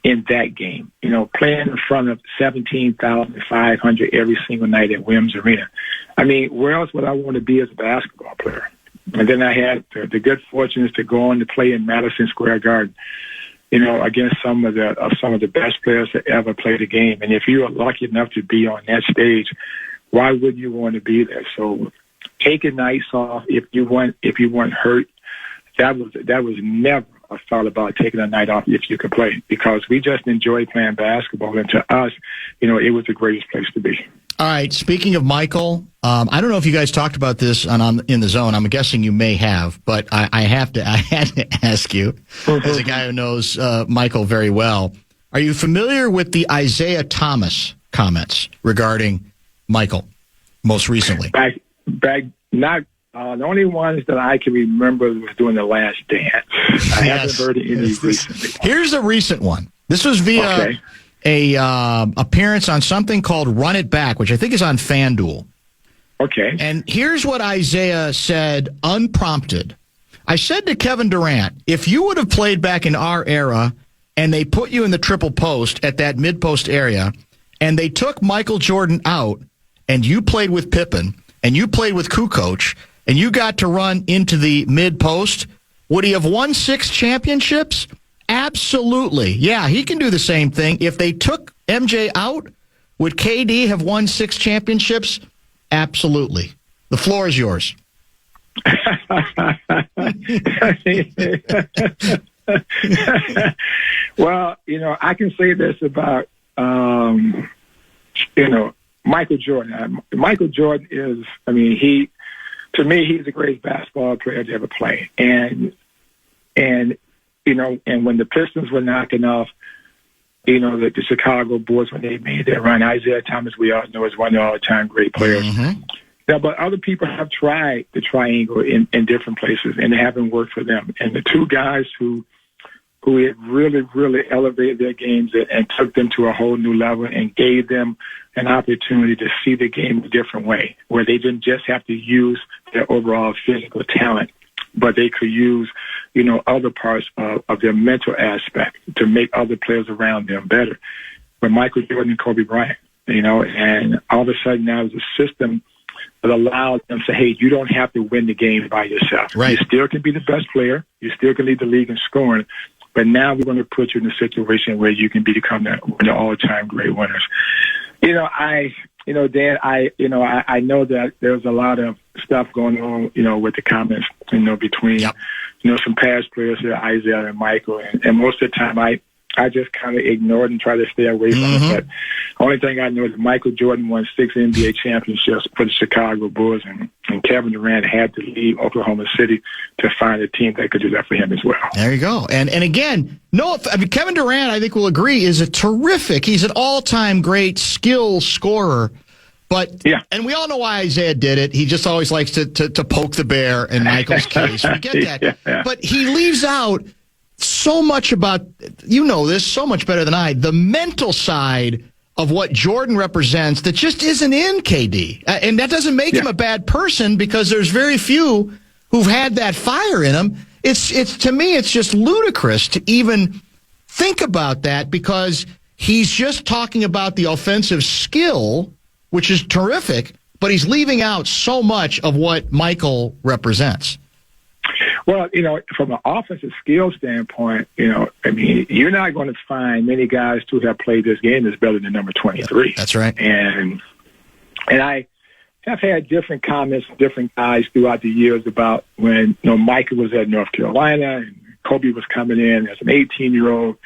in that game, playing in front of 17,500 every single night at Williams Arena. I mean, where else would I want to be as a basketball player? And then I had the good fortune to go on to play in Madison Square Garden, against some of the best players that ever played the game. And if you are lucky enough to be on that stage, why would you want to be there? So taking nights off if you weren't hurt, that was never a thought about taking a night off if you could play, because we just enjoyed playing basketball, and to us, it was the greatest place to be. All right. Speaking of Michael, I don't know if you guys talked about this in the zone. I'm guessing you may have, but I had to ask you, as a guy who knows Michael very well. Are you familiar with the Isaiah Thomas comments regarding Michael most recently? The only ones that I can remember was doing The Last Dance. I haven't heard any recently. Here's a recent one. This was via a appearance on something called Run It Back, which I think is on FanDuel. Okay. And here's what Isaiah said unprompted. I said to Kevin Durant, if you would have played back in our era and they put you in the triple post at that mid-post area and they took Michael Jordan out and you played with Pippen and you played with Kukoc and you got to run into the mid-post, would he have won 6 championships? Absolutely. Yeah, he can do the same thing. If they took MJ out, would KD have won 6 championships? Absolutely. The floor is yours. Well, I can say this about, Michael Jordan. Michael Jordan is, to me, he's the greatest basketball player to ever play. And when the Pistons were knocking off, the Chicago Bulls, when they made their run, Isaiah Thomas, we all know, is one of the all-time great players. Mm-hmm. Yeah, but other people have tried the triangle in different places, and it haven't worked for them. And the two guys who had really, really elevated their games and took them to a whole new level and gave them an opportunity to see the game a different way, where they didn't just have to use their overall physical talent, but they could use, other parts of their mental aspect to make other players around them better. But Michael Jordan and Kobe Bryant, and all of a sudden now there's a system that allows them to say, hey, you don't have to win the game by yourself. Right. You still can be the best player. You still can lead the league in scoring. But now we're going to put you in a situation where you can become one of the all-time great winners. Dan, I know that there's a lot of stuff going on, with the comments, between, some past players here, Isaiah and Michael. And most of the time I just kind of ignored and try to stay away from it. But the only thing I know is Michael Jordan won 6 NBA championships for the Chicago Bulls, and Kevin Durant had to leave Oklahoma City to find a team that could do that for him as well. There you go. And again, Kevin Durant, I think will agree, is he's an all-time great skill scorer. But and we all know why Isaiah did it. He just always likes to poke the bear in Michael's case. We get that. Yeah. But he leaves out so much about, so much better than I, the mental side of what Jordan represents that just isn't in KD. And that doesn't make him a bad person, because there's very few who've had that fire in them. It's to me, it's just ludicrous to even think about that, because he's just talking about the offensive skill, which is terrific, but he's leaving out so much of what Michael represents. Well, from an offensive skill standpoint, you're not going to find many guys who have played this game that's better than number 23. That's right. And I have had different comments from different guys throughout the years about when, Michael was at North Carolina and Kobe was coming in as an 18-year-old,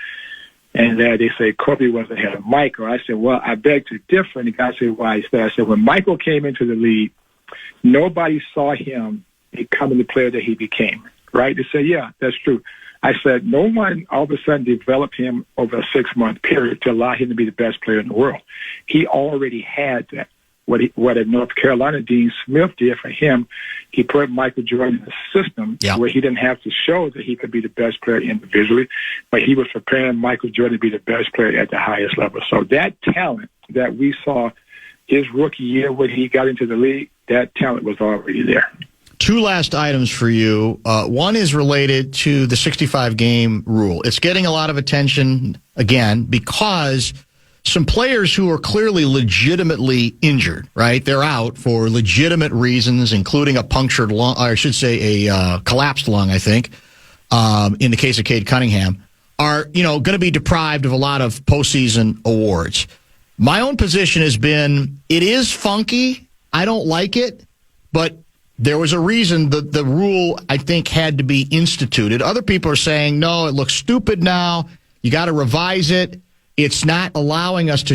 and they say Kobe was ahead of Michael. I said, well, I beg to differ. And the guy said, why? I said, when Michael came into the league, nobody saw him becoming the player that he became, right? They said, yeah, that's true. I said, no one all of a sudden developed him over a 6-month period to allow him to be the best player in the world. He already had that. What at North Carolina, Dean Smith did for him, he put Michael Jordan in a system where he didn't have to show that he could be the best player individually, but he was preparing Michael Jordan to be the best player at the highest level. So that talent that we saw his rookie year when he got into the league, that talent was already there. 2 last items for you. One is related to the 65-game rule. It's getting a lot of attention, again, because some players who are clearly legitimately injured, right? They're out for legitimate reasons, including a punctured lung, or I should say a collapsed lung, I think, in the case of Cade Cunningham, are, going to be deprived of a lot of postseason awards. My own position has been, it is funky. I don't like it, but there was a reason that the rule, I think, had to be instituted. Other people are saying, no, it looks stupid now. You got to revise it. It's not allowing us to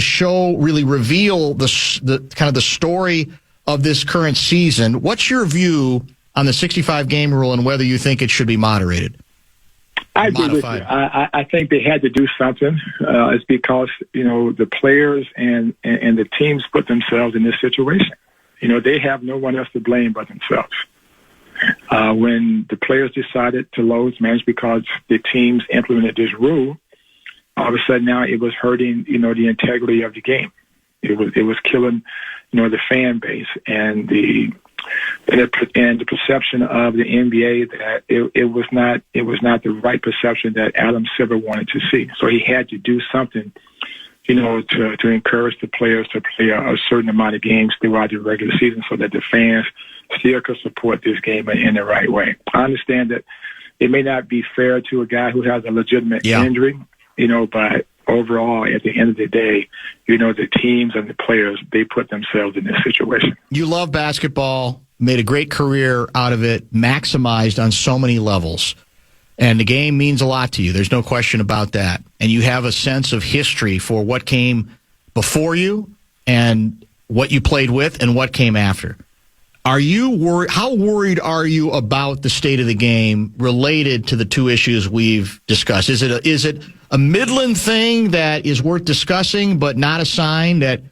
reveal the kind of the story of this current season. What's your view on the 65-game rule and whether you think it should be moderated? I agree with you. I think they had to do something. It's because, the players and the teams put themselves in this situation. They have no one else to blame but themselves. When the players decided to load manage because the teams implemented this rule, all of a sudden now it was hurting, the integrity of the game. It was killing, the fan base and the perception of the NBA that it was not the right perception that Adam Silver wanted to see. So he had to do something, to encourage the players to play a certain amount of games throughout the regular season so that the fans still could support this game in the right way. I understand that it may not be fair to a guy who has a legitimate injury, but overall, at the end of the day, the teams and the players, they put themselves in this situation. You love basketball, made a great career out of it, maximized on so many levels. And the game means a lot to you. There's no question about that. And you have a sense of history for what came before you and what you played with and what came after. Are you worried? How worried are you about the state of the game related to the two issues we've discussed? Is it a Midland thing that is worth discussing, but not a sign that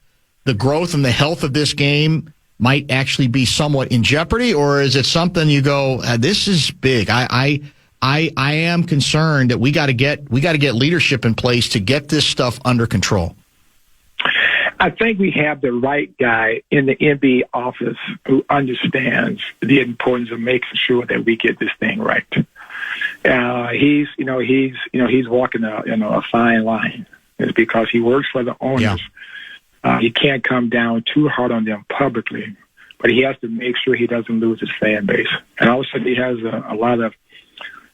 the growth and the health of this game might actually be somewhat in jeopardy, or is it something you go, this is big? I am concerned that we got to get leadership in place to get this stuff under control. I think we have the right guy in the NBA office who understands the importance of making sure that we get this thing right. He's walking a fine line. It's because he works for the owners. Yeah. He can't come down too hard on them publicly, but he has to make sure he doesn't lose his fan base. And also he has a lot of,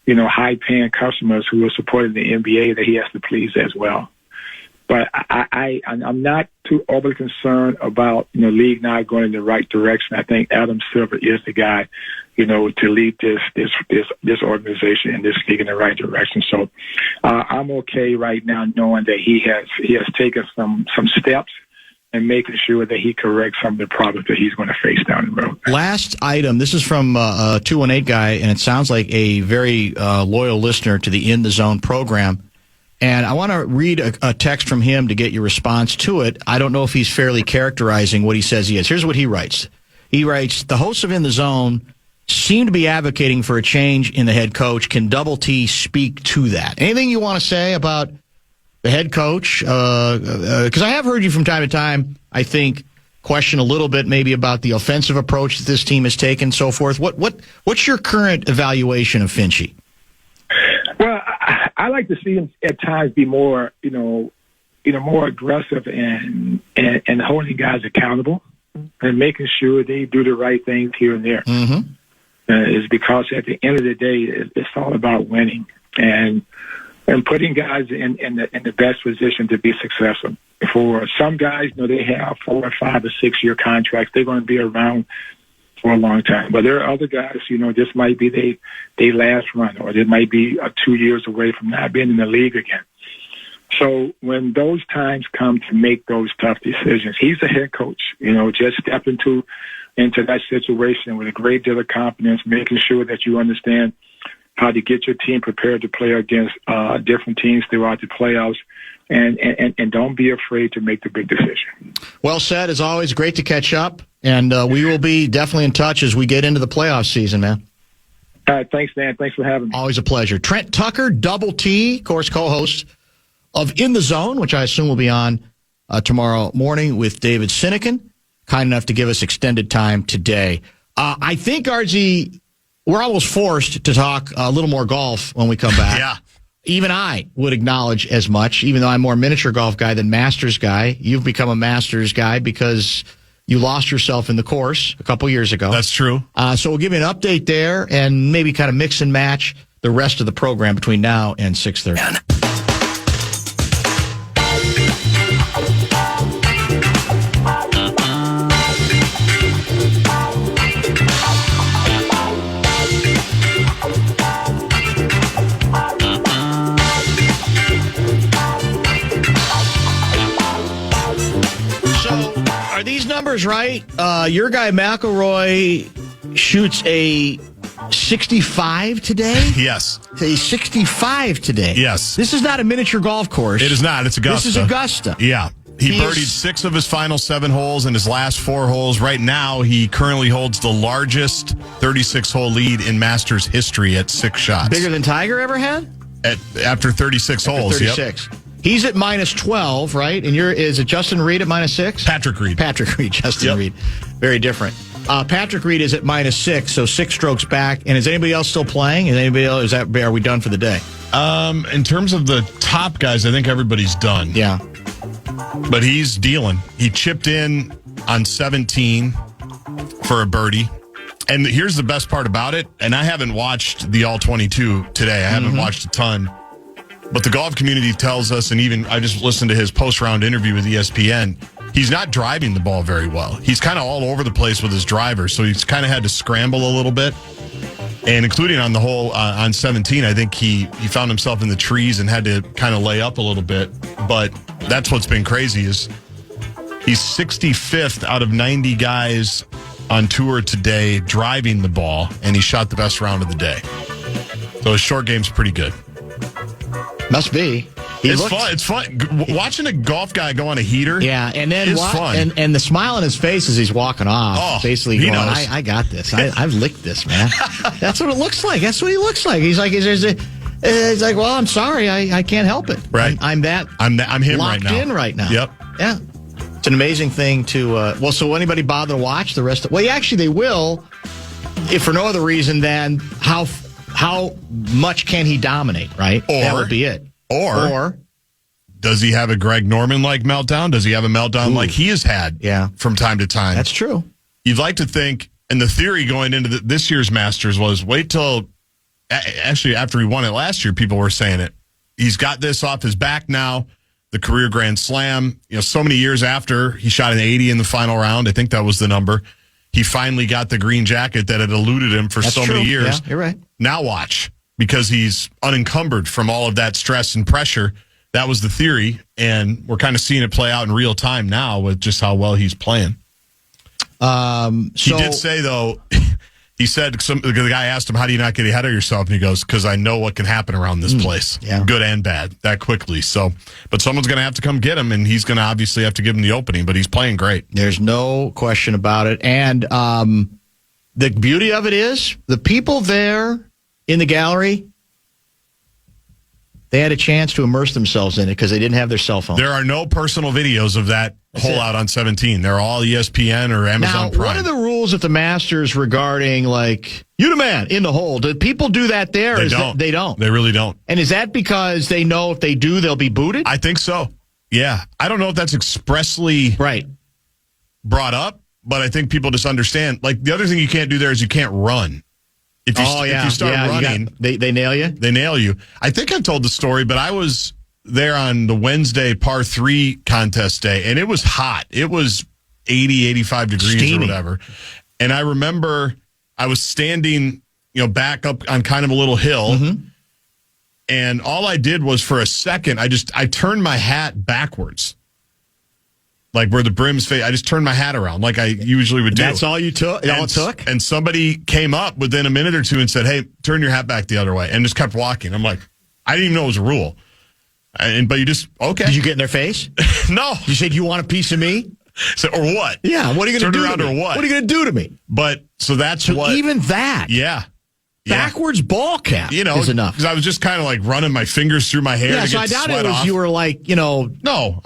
high-paying customers who are supporting the NBA that he has to please as well. But I'm not too overly concerned about, league not going in the right direction. I think Adam Silver is the guy, to lead this organization and this league in the right direction. So I'm okay right now knowing that he has taken some steps and making sure that he corrects some of the problems that he's going to face down the road. Last item. This is from a 218 guy, and it sounds like a very loyal listener to the In the Zone program. And I want to read a text from him to get your response to it. I don't know if he's fairly characterizing what he says he is. Here's what he writes. He writes, the hosts of In the Zone seem to be advocating for a change in the head coach. Can Double T speak to that? Anything you want to say about the head coach? Because I have heard you from time to time, I think, question a little bit maybe about the offensive approach that this team has taken, so forth. What's your current evaluation of Finchie? Well, I like to see him at times be more, more aggressive and holding guys accountable and making sure they do the right things here and there. Mm-hmm. Is because at the end of the day, it's all about winning and putting guys in the best position to be successful. For some guys, they have 4 or 5 or 6 year contracts. They're going to be around for a long time. But there are other guys, this might be they last run, or they might be 2 years away from not being in the league again. So when those times come to make those tough decisions, he's the head coach, just step into that situation with a great deal of confidence, making sure that you understand how to get your team prepared to play against different teams throughout the playoffs. And don't be afraid to make the big decision. Well said. As always, great to catch up. And we will be definitely in touch as we get into the playoff season, man. All right. Thanks, Dan. Thanks for having me. Always a pleasure. Trent Tucker, Double T, of course, co-host of In the Zone, which I assume will be on tomorrow morning with David Sinekin. Kind enough to give us extended time today. I think, Gaardsy, we're almost forced to talk a little more golf when we come back. Yeah. Even I would acknowledge as much, even though I'm more miniature golf guy than Masters guy. You've become a Masters guy because you lost yourself in the course a couple years ago. That's true. So we'll give you an update there and maybe kind of mix and match the rest of the program between now and 6:30. Are these numbers right? Your guy McIlroy shoots a 65 today? Yes. A 65 today? Yes. This is not a miniature golf course. It is not. It's Augusta. This is Augusta. Yeah. He birdied 6 of his final 7 holes in his last 4 holes. Right now, he currently holds the largest 36-hole lead in Masters history at 6 shots. Bigger than Tiger ever had? After 36 holes, 36. Yep. He's at minus 12, right? And is it Justin Reed at minus 6? Patrick Reed. Justin Reed. Very different. Patrick Reed is at minus 6, so 6 strokes back. And is anybody else still playing? Are we done for the day? In terms of the top guys, I think everybody's done. Yeah. But he's dealing. He chipped in on 17 for a birdie. And here's the best part about it, and I haven't watched the All-22 today. I haven't watched a ton. But the golf community tells us, and even I just listened to his post-round interview with ESPN, he's not driving the ball very well. He's kind of all over the place with his driver, so he's kind of had to scramble a little bit. And including on the hole on 17, I think he found himself in the trees and had to kind of lay up a little bit. But that's what's been crazy is he's 65th out of 90 guys on tour today driving the ball, and he shot the best round of the day. So his short game's pretty good. Must be. It's fun. Watching a golf guy go on a heater. Yeah, and then is fun. And the smile on his face as he's walking off, basically going, knows. I got this. I've licked this, man. That's what it looks like. That's what he looks like. He's like, he's like, well, I'm sorry, I can't help it. Right. I'm him locked right now. in right now. Yep. Yeah. It's an amazing thing to. So will anybody bother to watch the rest of? Well, actually, they will, if for no other reason than how much can he dominate? Right. That would be it. Or does he have a Greg Norman-like meltdown? Does he have a meltdown like he has had from time to time? That's true. You'd like to think, and the theory going into this year's Masters was wait till, actually after he won it last year, people were saying it. He's got this off his back now, the career Grand Slam. So many years after he shot an 80 in the final round, I think that was the number, he finally got the green jacket that had eluded him for many years. Yeah, you're right. Now watch, because he's unencumbered from all of that stress and pressure. That was the theory, and we're kind of seeing it play out in real time now with just how well he's playing. He did say, though, he said, the guy asked him, how do you not get ahead of yourself? And he goes, because I know what can happen around this place, good and bad, that quickly. So, but someone's going to have to come get him, and he's going to obviously have to give him the opening, but he's playing great. There's no question about it. And the beauty of it is the people there in the gallery, they had a chance to immerse themselves in it because they didn't have their cell phone. There are no personal videos of that hole out on 17. They're all ESPN or Amazon Prime. What are the rules at the Masters regarding, like, you the man in the hole? Do people do that there? They don't. They don't. They really don't. And is that because they know if they do, they'll be booted? I think so. Yeah. I don't know if that's expressly brought up, but I think people just understand. Like, the other thing you can't do there is you can't run. If you start running, they nail you? They nail you. I think I've told the story, but I was there on the Wednesday par 3 contest day, and it was hot. It was 80, 85 degrees Steamy. or whatever. And I remember I was standing, back up on kind of a little hill, and all I did was for a second, I turned my hat backwards. Like where the brim's face, I just turned my hat around like I usually would do. That's all you took? All it took? And somebody came up within a minute or two and said, hey, turn your hat back the other way, and just kept walking. I'm like, I didn't even know it was a rule. But you just, okay. Did you get in their face? No. You said, you want a piece of me? So, or what? Yeah, what are you going to do around to me? Or what? What are you going to do to me? But, so that's what. Even that. Yeah. Backwards ball cap is enough. Because I was just kind of like running my fingers through my hair to get sweat off. I doubt it was you were like, No,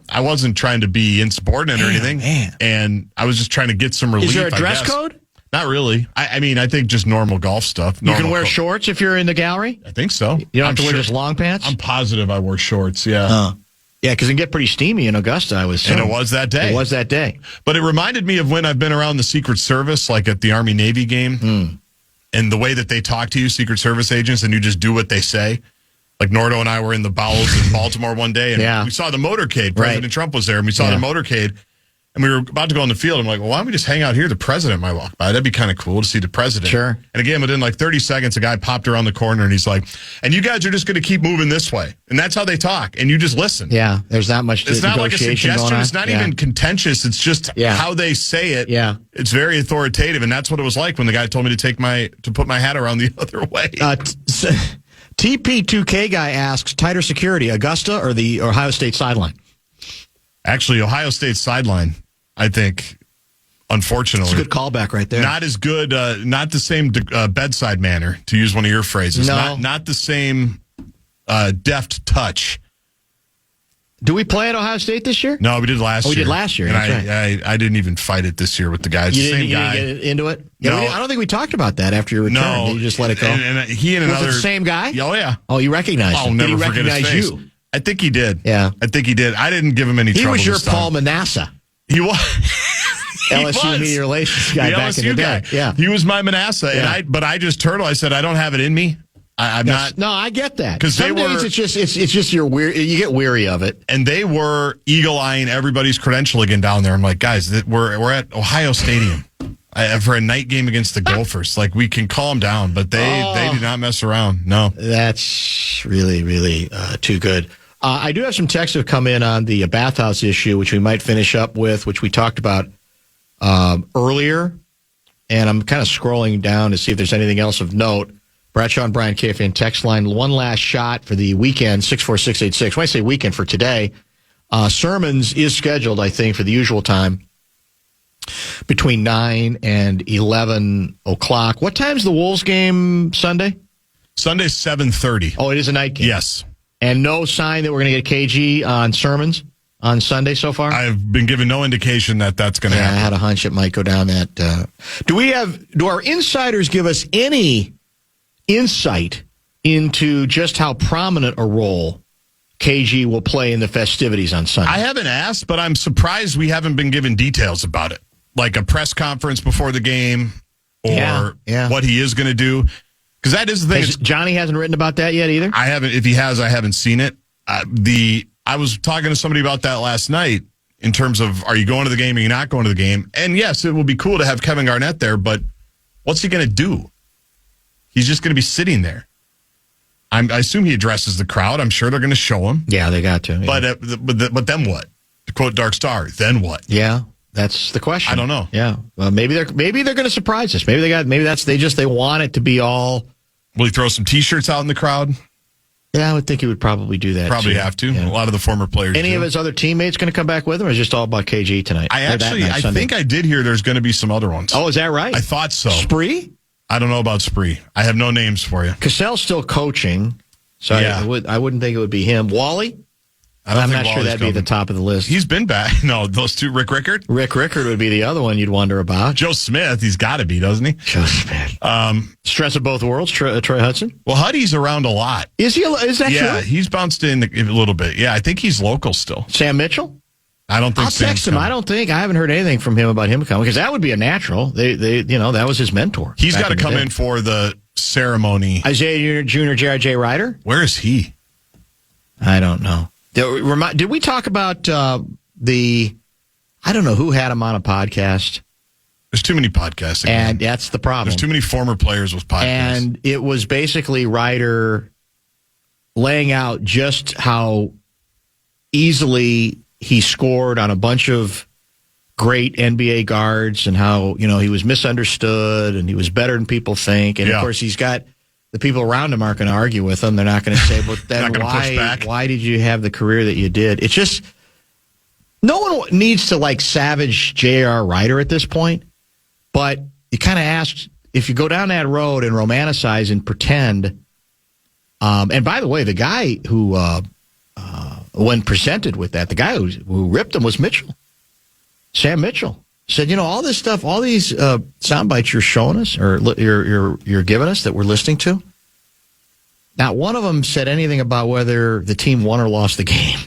I wasn't trying to be insubordinate or anything. Man. And I was just trying to get some relief. Is there a dress code? Not really. I mean, I think just normal golf stuff. You can wear shorts if you're in the gallery? I think so. You don't have to wear just long pants? I'm positive I wore shorts, yeah. Yeah, because it can get pretty steamy in Augusta, I was saying. And it was that day. It was that day. But it reminded me of when I've been around the Secret Service, like at the Army-Navy game, and the way that they talk to you, Secret Service agents, and you just do what they say. Like Nordo and I were in the bowels in Baltimore one day, and we saw the motorcade. President Trump was there, and we saw the motorcade, and we were about to go in the field. I'm like, well, why don't we just hang out here? The president might walk by. That'd be kind of cool to see the president. Sure. And again, within like 30 seconds, a guy popped around the corner, and he's like, and you guys are just going to keep moving this way. And that's how they talk, and you just listen. Yeah, there's not much It's not like a suggestion. It's not even contentious. It's just how they say it. Yeah. It's very authoritative, and that's what it was like when the guy told me to put my hat around the other way. TP2K guy asks, tighter security, Augusta or the Ohio State sideline? Actually, Ohio State sideline, I think, unfortunately. It's a good callback right there. Not as good, not the same bedside manner, to use one of your phrases. No. Not the same deft touch Do we play at Ohio State this year? No, we did last year. We did last year. And That's right. I didn't even fight it this year with the guys. You The same guy. didn't get into it? Yeah, No. I don't think we talked about that after your return. No. You just let it go? And he and Was another. it the same guy? Oh, yeah. Oh, you recognized I'll him. Did he never forget his recognize face. you? I think he did. Yeah. I think he did. I didn't give him any He trouble. was your this time. Paul Manasseh, He was. He LSU was. media relations guy The back in the LSU day. guy. Yeah. He was my Manasseh. Yeah. But I just told him, I said, I don't have it in me. I'm not. No, I get that. 'Cause they Some days were- it's just you're weird. You get weary of it. And they were eagle-eyeing everybody's credential again down there. I'm like, guys, we're at Ohio Stadium for a night game against the Gophers. Like, we can calm down, but they do not mess around. No. That's really, really too good. I do have some texts that have come in on the bathhouse issue, which we might finish up with, which we talked about earlier. And I'm kind of scrolling down to see if there's anything else of note. Bradshaw and Brian KFAN text line, one last shot for the weekend, 64686. When I say weekend, for today, Sermons is scheduled, I think, for the usual time, between 9 and 11 o'clock. What time's the Wolves game Sunday? Sunday's 7:30. Oh, it is a night game. Yes. And no sign that we're going to get KG on Sermons on Sunday so far? I've been given no indication that that's going to I happen. had a hunch it might go down that. Do our insiders give us any insight into just how prominent a role KG will play in the festivities on Sunday? I haven't asked, but I'm surprised we haven't been given details about it. Like a press conference before the game or Yeah. what he is going to do. Because that is the thing. Johnny hasn't written about that yet either? I haven't. If he has, I haven't seen it. I was talking to somebody about that last night in terms of, are you going to the game or are you not going to the game? And yes, it will be cool to have Kevin Garnett there, but what's he going to do? He's just going to be sitting there. I assume he addresses the crowd. I'm sure they're going to show him. Yeah, they got to. Yeah. But then what? To quote Dark Star, then what? Yeah, that's the question. I don't know. Yeah, well, maybe they're going to surprise us. They want it to be all. Will he throw some T-shirts out in the crowd? Yeah, I would think he would probably do that. Probably too. have to. Yeah. A lot of the former players. Any of his other teammates going to come back with him, or is it just all about KG tonight? I think I did hear there's going to be some other ones. Oh, is that right? I thought so. Spree? I don't know about Spree. I have no names for you. Cassell's still coaching, so Yeah. I wouldn't think it would be him. Wally? I'm not sure that'd be at the top of the list. He's been back. No, those two. Rick Rickard? Rick Rickard would be the other one you'd wonder about. Joe Smith, he's got to be, doesn't he? Joe Smith. Stress of both worlds, Troy Hudson. Well, Huddy's around a lot. Is he? Is that Yeah, true? he's bounced in a little bit. Yeah, I think he's local still. Sam Mitchell? I don't think I'll text him. Sam's I haven't heard anything from him about him coming, because that would be a natural. That was his mentor. He's back got to the come day. in for the ceremony. Isaiah Jr., J.R.J. Ryder? Where is he? I don't know. Did we talk about I don't know who had him on a podcast, There's too many podcasts. and that's the problem. There's too many former players with podcasts. And it was basically Ryder laying out just how easily he scored on a bunch of great NBA guards, and how, he was misunderstood and he was better than people think. And, Yeah. of course, he's got the people around him aren't going to argue with him. They're not going to say, but then Not gonna push back. why did you have the career that you did? It's just, no one needs to savage J.R. Ryder at this point, but you kind of ask, if you go down that road and romanticize and pretend, and by the way, the guy who, when presented with that, the guy who ripped him was Mitchell, Sam Mitchell. Said, all this stuff, all these sound bites you're showing us, or you're giving us that we're listening to, not one of them said anything about whether the team won or lost the game,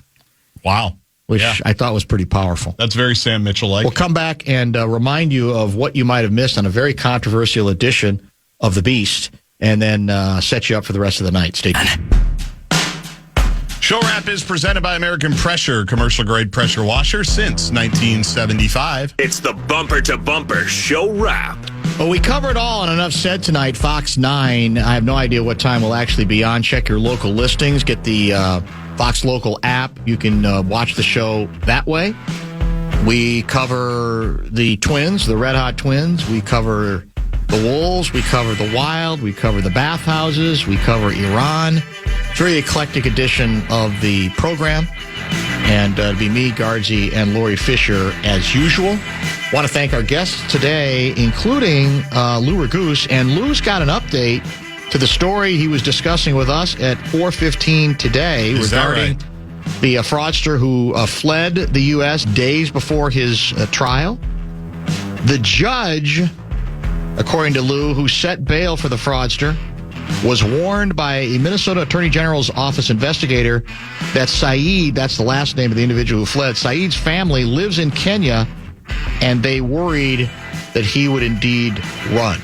Wow. which Yeah. I thought was pretty powerful. That's very Sam Mitchell-like. We'll come back and remind you of what you might have missed on a very controversial edition of The Beast, and then set you up for the rest of the night. Stay tuned. Show Wrap is presented by American Pressure, commercial-grade pressure washer since 1975. It's the Bumper to Bumper Show Wrap. Well, we covered all, and enough said tonight. Fox 9, I have no idea what time we'll actually be on. Check your local listings. Get the Fox Local app. You can watch the show that way. We cover the Twins, the Red Hot Twins. We cover the Wolves. We cover the Wild. We cover the bathhouses. We cover Iran. Very eclectic edition of the program. And it'll be me, Gaardsy, and Lori Fisher as usual. Want to thank our guests today, including Lou Ragoose. And Lou's got an update to the story he was discussing with us at 4:15 today Is that regarding right? the fraudster who fled the U.S. days before his trial. The judge, according to Lou, who set bail for the fraudster, was warned by a Minnesota Attorney General's office investigator that Saeed, that's the last name of the individual who fled, Saeed's family lives in Kenya, and they worried that he would indeed run.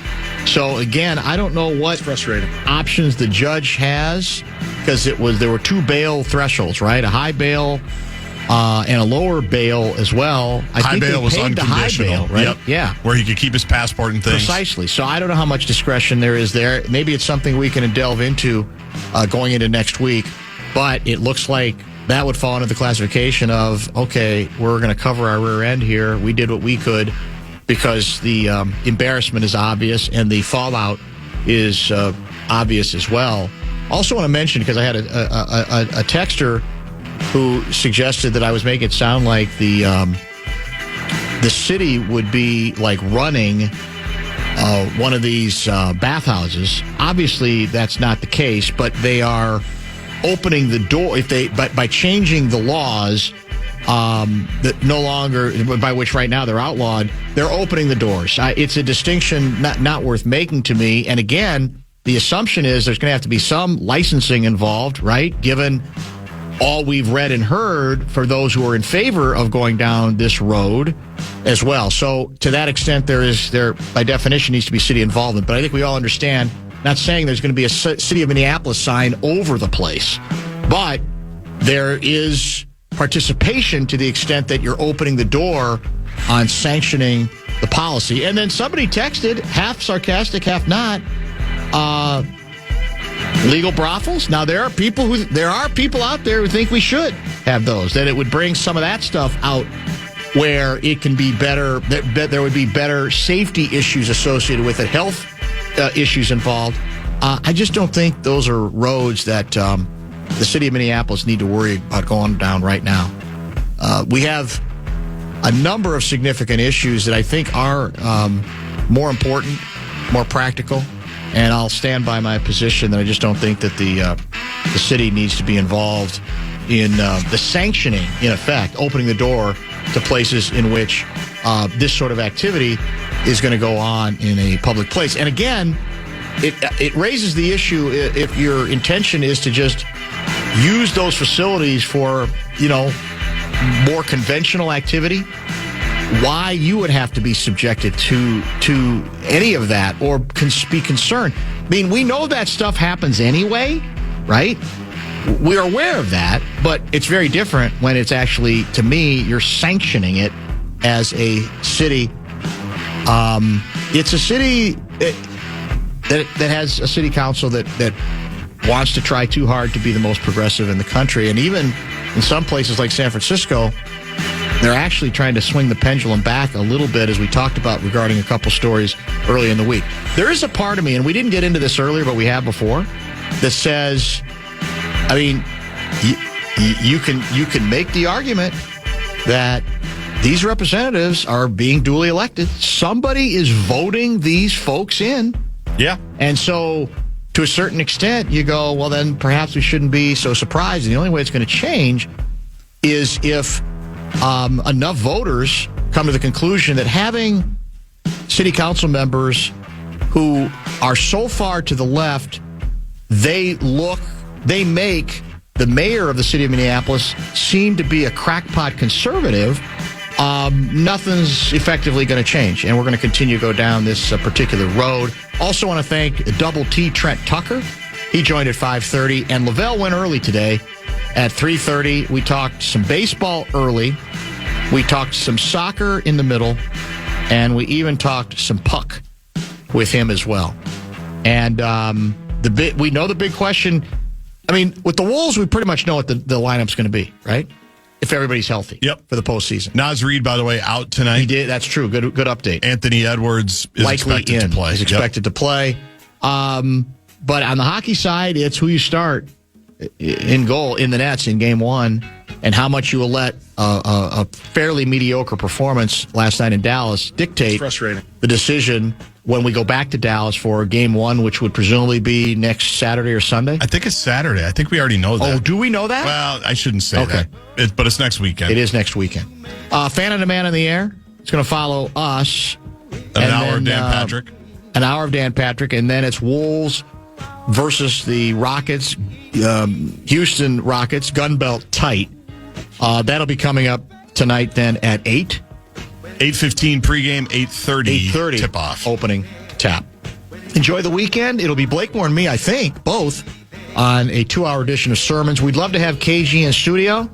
So, again, I don't know what options the judge has, because there were two bail thresholds, right? A high bail and a lower bail as well. High bail was unconditional, high bail, right? Yep. Yeah. Where he could keep his passport and things. Precisely. So I don't know how much discretion there is there. Maybe it's something we can delve into going into next week. But it looks like that would fall into the classification of, okay, we're going to cover our rear end here. We did what we could because the embarrassment is obvious and the fallout is obvious as well. Also want to mention, because I had a texter who suggested that I was making it sound like the city would be like running one of these bathhouses. Obviously, that's not the case, but they are opening the door by changing the laws that no longer, by which right now they're outlawed. They're opening the doors. It's a distinction not worth making to me. And again, the assumption is there's going to have to be some licensing involved, right? Given all we've read and heard for those who are in favor of going down this road as well. So to that extent, there by definition needs to be city involvement. But I think we all understand, not saying there's going to be a City of Minneapolis sign over the place, but there is participation to the extent that you're opening the door on sanctioning the policy. And then somebody texted, half sarcastic, half not, legal brothels. Now there are people out there who think we should have those, that it would bring some of that stuff out where it can be better, that there would be better safety issues associated with it, health issues involved. I just don't think those are roads that the city of Minneapolis need to worry about going down right now. We have a number of significant issues that I think are more important, more practical. And I'll stand by my position that I just don't think that the city needs to be involved in the sanctioning, in effect, opening the door to places in which this sort of activity is going to go on in a public place. And again, it raises the issue if your intention is to just use those facilities for, more conventional activity, why you would have to be subjected to any of that or be concerned. I mean, we know that stuff happens anyway, right? We're aware of that, but it's very different when it's actually, to me, you're sanctioning it as a city. It's a city that has a city council that wants to try too hard to be the most progressive in the country. And even in some places like San Francisco, they're actually trying to swing the pendulum back a little bit, as we talked about regarding a couple stories early in the week. There is a part of me, and we didn't get into this earlier, but we have before, that says, I mean, you can make the argument that these representatives are being duly elected. Somebody is voting these folks in. Yeah. And so, to a certain extent, you go, well, then perhaps we shouldn't be so surprised. And the only way it's going to change is if enough voters come to the conclusion that having city council members who are so far to the left, they make the mayor of the city of Minneapolis seem to be a crackpot conservative. Nothing's effectively going to change, and we're going to continue to go down this particular road. Also want to thank Double T Trent Tucker. He joined at 5:30, and Lavelle went early today. At 3:30, we talked some baseball early. We talked some soccer in the middle, and we even talked some puck with him as well. And we know the big question. I mean, with the Wolves, we pretty much know what the lineup's going to be, right? If everybody's healthy. Yep. For the postseason. Naz Reid, by the way, out tonight. He did. That's true. Good update. Anthony Edwards is expected to play. He's expected to play. But on the hockey side, it's who you start in goal, in the nets in game one, and how much you will let a fairly mediocre performance last night in Dallas dictate the decision when we go back to Dallas for Game 1, which would presumably be next Saturday or Sunday? I think it's Saturday. I think we already know that. Oh, do we know that? Well, I shouldn't say that. But it's next weekend. It is next weekend. Fan and a Man in the Air. It's going to follow us. An hour of Dan Patrick. An hour of Dan Patrick, and then it's Wolves versus the Rockets, Houston Rockets, gun belt tight. That'll be coming up tonight then at 8. 8:15 pregame, 8:30 tip-off. Opening tap. Enjoy the weekend. It'll be Blakemore and me, I think, both, on a 2-hour edition of Sermons. We'd love to have KG in studio.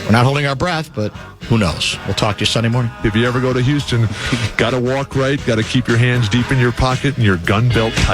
We're not holding our breath, but who knows? We'll talk to you Sunday morning. If you ever go to Houston, got to walk right, got to keep your hands deep in your pocket and your gun belt tight.